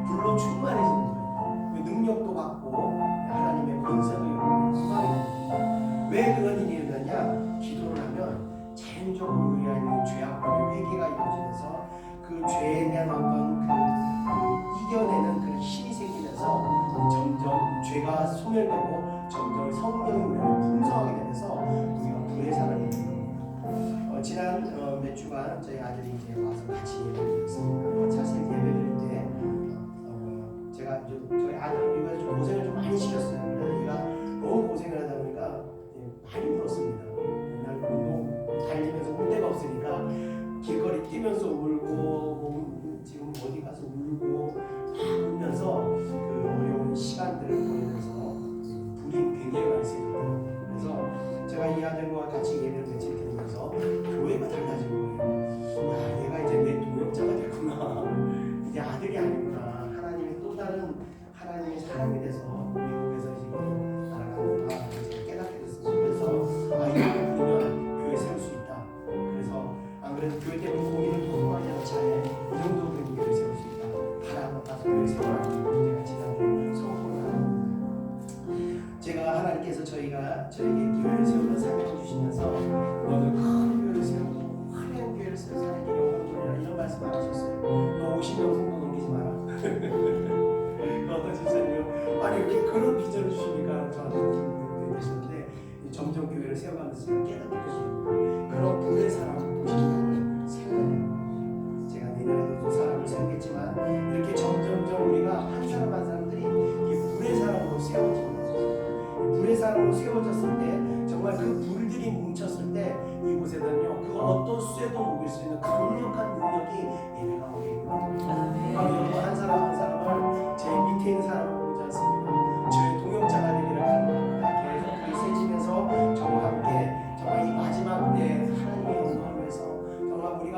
불로 충만해지는 거예요. 능력도 받고 하나님의 권세도 여러분의 왜 그런 일이 일어나냐? 기도를 하면 자연적으로 우리 안에 죄악과 회개가 이루어지면서 그 죄에 대한 어떤 이겨내는 그 힘이 생기면서 점점 죄가 소멸되고 점점 성령이 우리를 풍성하게 되면서 우리가 불의 사람이 되는 겁니다. 지난 몇 주간 저희 아들이 이제 와서 같이 예배를 드렸습니다. 사실 예배를 때 제가 저희 아들 좀 고생을 좀 많이 시켰어요. 얘가 너무 고생을 하다 보니까 많이 울었습니다. 맨날 운동 달리면서 울 데가 없으니까 길거리 뛰면서 울고 지금 어디 가서 울고 울면서 그 어려운 시간들을 보내면서 불이 굉장히 많이 세졌더라고요. 그래서 제가 이 아들과 같이 예배를 며칠 드리면서 교회가 달라진 거예요. 야, 얘가 이제 내 동역자가 됐구나. 이제 아들이 아니구나. 하나님의 또 다른 하나님의 사람이 돼서 미국에서 지금 살아가는구나. 깨닫게 됐습니다. 그래서 이거를 부르면 교회 세울 수 있다. 그래서 안 그래도 교회 때문에 고기를 도둑하지 않은 차에 이 정도 되는 교회를 세울 수 있다. 바라 한번 가서 교회 세우라고 제가 지난주에 선포를 하고 제가 하나님께서 저에게 교회를 세우는 사명을 주시면서 너는 큰 교회를 세우고 화려한 교회를 세워서 하나님께 영광 돌리라 이런 말씀 안 하셨어요. 너 50명 성도 넘기지 마라. 그런 비전을 주시니까 저한테 기분이 되셨는데 점점 교회를 세워가면서 제가 깨닫게 됐어요. 그런 불의 사람 보시는 세워야 돼요. 제가 내년에도 또 사람을 세우겠지만 이렇게 점점점 우리가 한 사람 한 사람들이 이 불의 사람으로 세워지는 거죠. 불의 사람으로 세워졌을 때 정말 그 불들이 뭉쳤을 때 이곳에는요 그 어떤 쇠도 녹일 수 있는 강력한 능력이 예배가 오게 있거든요. 여러분 한 사람 한 사람을 제 밑에 있는 사람을 보지 않습니다. 저의 동역자가 되기를 간구합니다. 계속 우리 세집에서 저와 함께 정말 이 마지막 때 하나님의 영광을 위해서 정말 우리가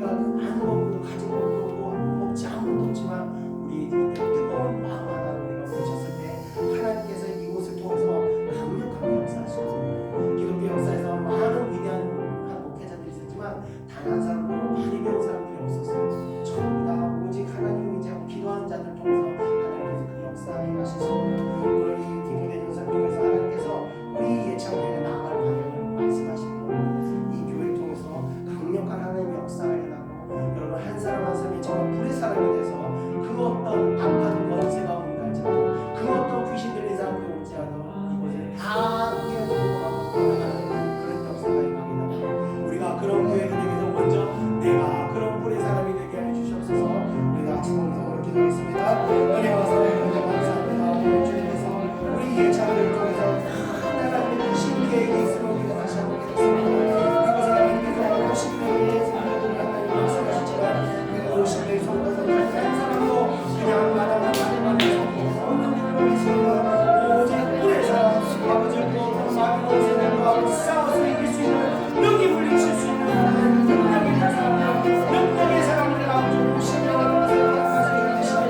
아는 것도 가진 것도 없고 없지 아무것도 없지만 우리 뜨거운 마음 하나를 우리가 뭉쳤을 때 하나님께서 이곳을 통해서 강력하게 역사하시고 기독교 역사에서 많은 위대한 목회자들이 있었지만 단 한 사람도 많이 배운 사람들이 없었어요. 전부 다 오직 하나님을 의지하고 기도하는 자들 통해서 하나님께서 그 역사에 가시습니다. 우리 디모데 전서를 통해서 하나님께서 우리 예창교회 나아갈 방향을 말씀하시고 이 교회를 통해서 강력한 하나님의 역사를 해나가고 여러분 한 사람 한 사람이 정말 불의 사람이 돼서 그 어떤 악한 권세가 온다 할지라도 그 어떤 귀신 들린 사람이 올지라도 이곳에 다 깨어들고 그런 역사가 임하게 우리가 그런 교회가 되기 위해서 먼저 내가 그런 불의 사람이 되게 해주시옵소서. 우리가 아침 공성으로 기도하겠습니다. 은혜와 사랑을 감사합니다. 오늘 주님께서 우리 예찬을 통해서 하나님의 신계획이 있음을 우리가 다시 한번 믿습니다. 이것을 하나님께서 50명의 성도들을 하나님 말씀하시지만 50명의 성도들 한 사람도 그냥 마다마다 없는 일로 믿습니다. 오직 불의 사람 아버지를 보고 마귀 권세들과 싸워서 이길 수 있는 능히 물리칠 수 있는 능력의 사람들을 아버지로 신령하게 하시옵소서.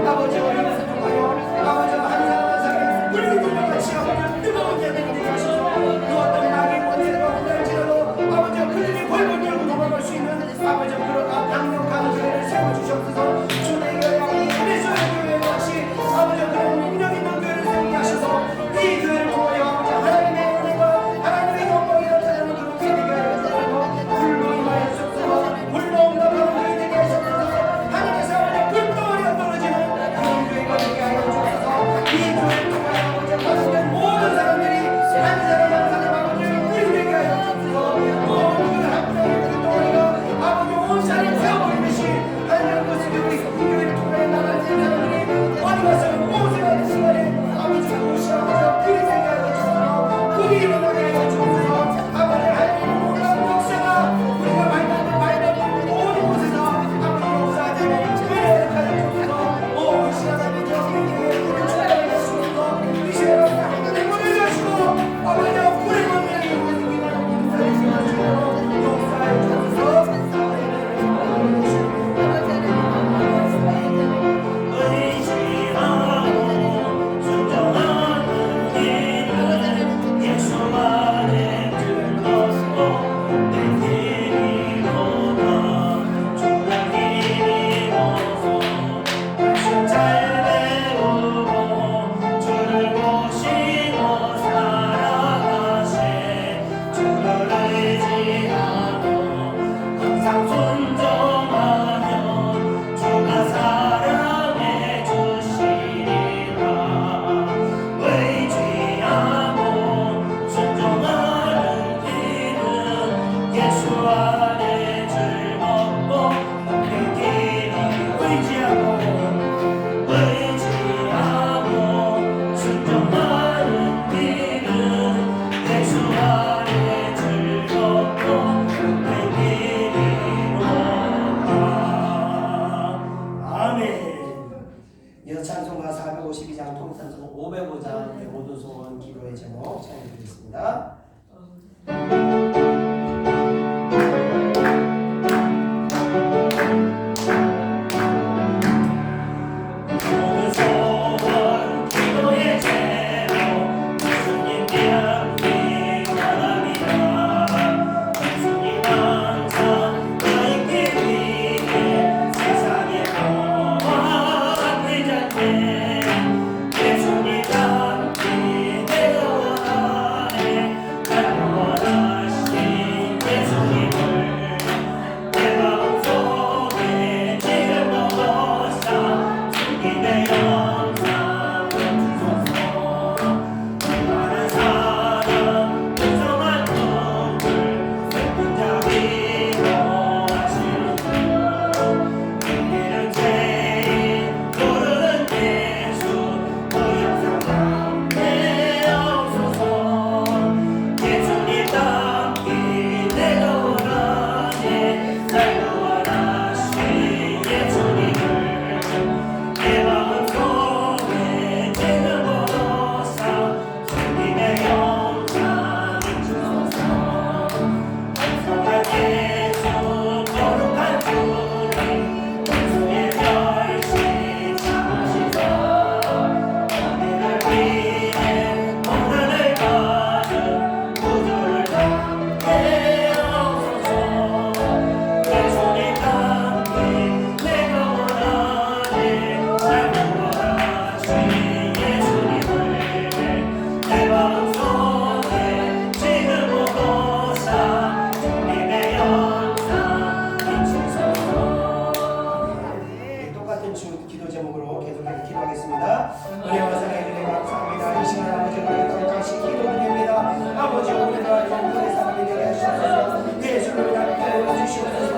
아버지와 이것을 통하여 아버지와 한 사람 한 사람이 불리는 같이 아버지를 뜨거운 예배가 되게 하소서. 그 어떤 마귀의 권세가 온다할지라도 아버지와 그들이 벌벌 떨고 도망갈 수 있는 아버지와 그런 강력한 교회를 세워주시옵소서. 주의 교회 그리스도의 교회 같이 아버지와 그런 능력 있는 교회를 세우게 하셔서 이 교회를 통하여 아버지 하나님의 은혜가 하나님의 영광이 나타나는 그런 교회 되게 하여 불로 임하여 주옵소서. 불로 응답하는 교회 되게 하옵소서. 하나님께서 아버지 불덩어리가 떨어지는 그런 교회가 되게 하여 주옵소서. 이 교회를 통하여 아버지 하나님의 모든 사람들이 한 사람 한 사람 아버지를 뿌리 되게 하여 주옵소서. 모든 학교의 불덩어리가 아버지 온 사람을 세워버리듯이 하나님 것을 우리 교회를 통하여 나가는 사람들이 어디 가서 무엇을 하는 시간에 아버지 무엇이 아버지 뿌리 되게 하여 주옵소서. 뿌리 일어나게 하여 주옵소서. 아버지 하나님의 모든 역사가 우리가 말하는 모든 곳에서 아버지 역사하자는 은혜를 하여 주옵소서. 오 시간에 저에게 축복하여 주옵소서. 이 시간에 하나님의 은혜를 하시고 아버지 뿌리 만나게 하여 역사하여 주옵소서. 이어서 찬송가 452장 통찬송 505장 모든 소원 기도의 제목 찬양드리겠습니다. 예수님 함께 내가 원하네 날 원하네 같은 기도 제목으로 계속해서 기도하겠습니다. 은혜와 사랑에 주님 감사합니다. 이 시간 아버지 우리가 다시 기도드립니다. 아버지 우리가 영혼의 사람이 되게 하시옵소서. 예수를 낳게 주시옵소서.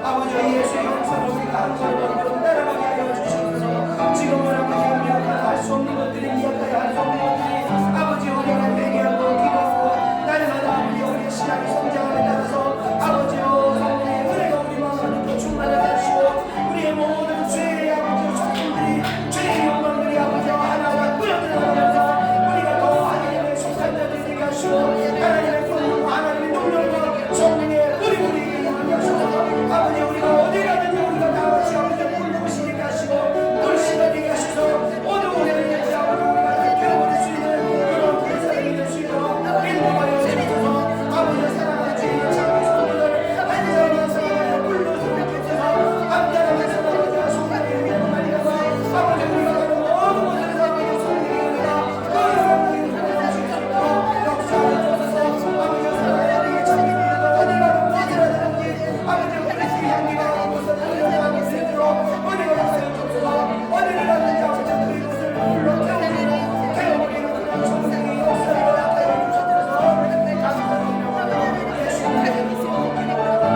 아버지 예수의 형상으로 우리가 한 걸음 따라가게 하여 주시옵소서. 지금은 아버지 우리가 할 수 없는 것들이 미약하여 할 수 없는 것들이 아버지 우리가 회개하고 기도하고 날마다 아버지 우리의 신앙이 성장함에 따라서 아버지여 성령의 은혜가 우리 마음을 충만하게 하시고 우리의 모든 죄의 아버지 소금들이 죄의 욕망들이 아버지 하나하나 끌어들어가면서 우리가 더 하나님의 속한 자들이 되게 하시고 하나님의 분노 하나님의 능력과 성령의 뿌리뿌리 하게 하셔서 아버지 우리가 어디 가든지 우리가 다 같이 아버지 물부으시게 하시고 불씨가 되게 하셔서 오늘 우리의 아버지 우리가 다 깨어버릴 수 있는 그런 대사님이 될 수 있도록 인도하여 주셔서 아버지 사랑하는 주의 자기 성도들 한사람한 사람을 불러서 주셔서 암자라만 사람을 성령의 위로 말리어서 아버지 우리가 가는 모든 곳에서 아버지 성령의 은혜가 그 사람들이 주실 수 있도록 역사하여 주셔서 아버지 사랑하는 자기 믿음을 어디 가든 어디라든지 아버지 그리스도의 향기가 그곳을 흘러나가게 수 있도록 은혜가 하여 주셔서 어디를 가든지 아버지 그곳을 불러 태워버리는 그런 성령의 역사를 나타내 주셔서 감사드립니다.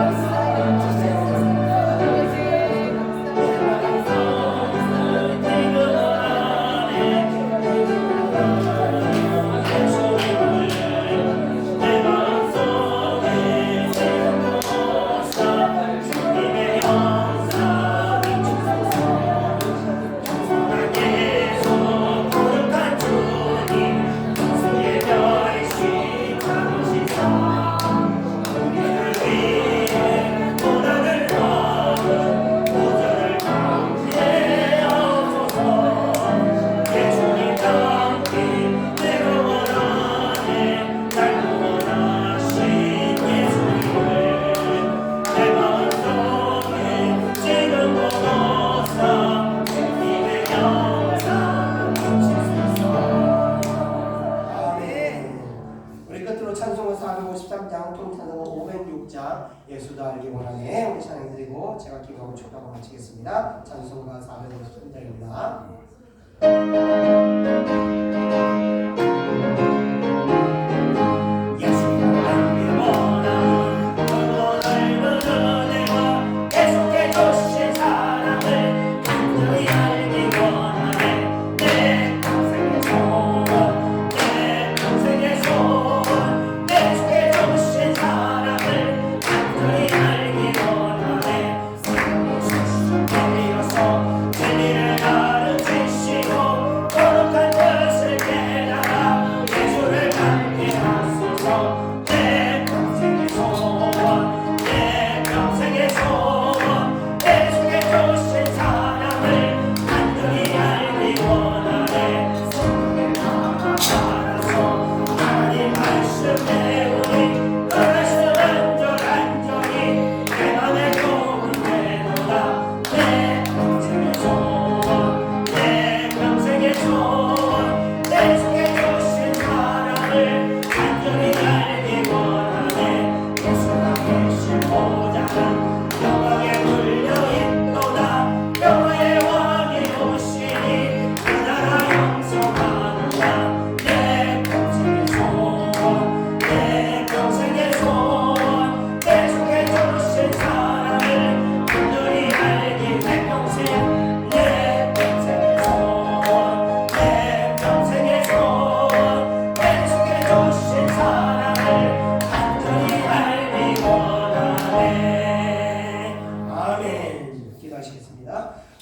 예수님의 이름으로 기도합니다. 예수도 알기 원하네 우리 찬양 드리고 제가 기도하고 축도하고 마치겠습니다. 찬송가 453장입니다.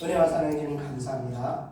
은혜와 사랑해 주님 감사합니다.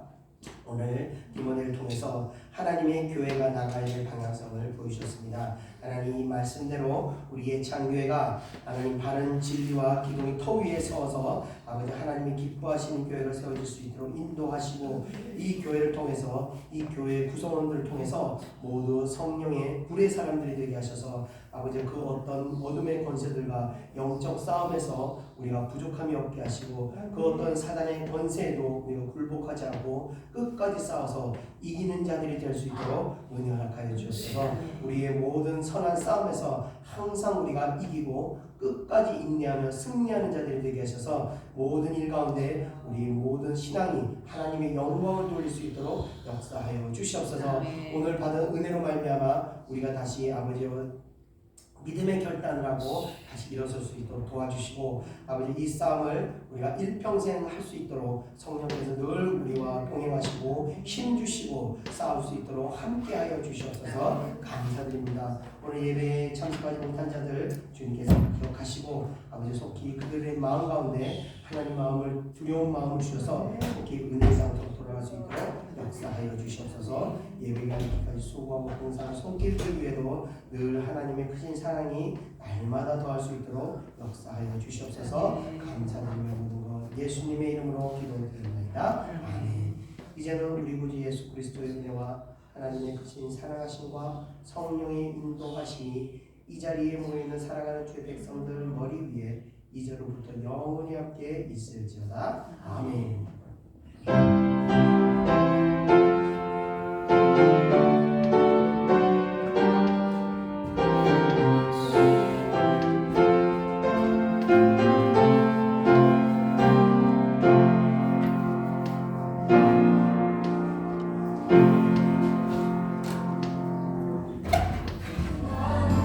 오늘 이번을 통해서 하나님의 교회가 나가야 될 방향성을 보여주셨습니다. 하나님 이 말씀대로 우리의 창교회가 하나님 바른 진리와 기둥의 터 위에 세워서 아버지 하나님이 기뻐하시는 교회로 세워질 수 있도록 인도하시고 이 교회를 통해서 이 교회 구성원들을 통해서 모두 성령의 불의 사람들이 되게 하셔서 아버지 그 어떤 어둠의 권세들과 영적 싸움에서 우리가 부족함이 없게 하시고 그 어떤 사단의 권세에도 우리가 굴복하지 않고 끝까지 끝까지 싸워서 이기는 자들이 될 수 있도록 은혜 허락하여 주옵소서. 우리의 모든 선한 싸움에서 항상 우리가 이기고 끝까지 인내하며 승리하는 자들이 되게 하셔서 모든 일 가운데 우리 모든 신앙이 하나님의 영광을 돌릴 수 있도록 역사하여 주시옵소서. 오늘 받은 은혜로 말미암아 우리가 다시 아버지와 믿음의 결단을 하고 다시 일어설 수 있도록 도와주시고 아버지 이 싸움을 우리가 일평생 할 수 있도록 성령께서 늘 우리와 동행하시고 힘주시고 싸울 수 있도록 함께하여 주시옵소서. 감사드립니다. 오늘 예배에 참석하지 못한 자들 주님께서 기억하시고 아버지 속히 그들의 마음 가운데 하나님 마음을 두려운 마음을 주셔서 속히 은혜의 상태로 돌아갈 수 있도록 역사하여 주시옵소서. 예배가 이렇게까지 수고하고 봉사를 손길 들 위에도 늘 하나님의 크신 사랑이 날마다 더할 수 있도록 역사하여 주시옵소서. 감사드리며 모든 것 예수님의 이름으로 기도드립니다. 아멘. 이제는 우리 구주 예수 그리스도의 은혜와 하나님의 크신 사랑하심과 성령의 인도하심이 이 자리에 모여있는 사랑하는 주의 백성들 머리 위에 이제로부터 영원히 함께 있을지어다. 아멘.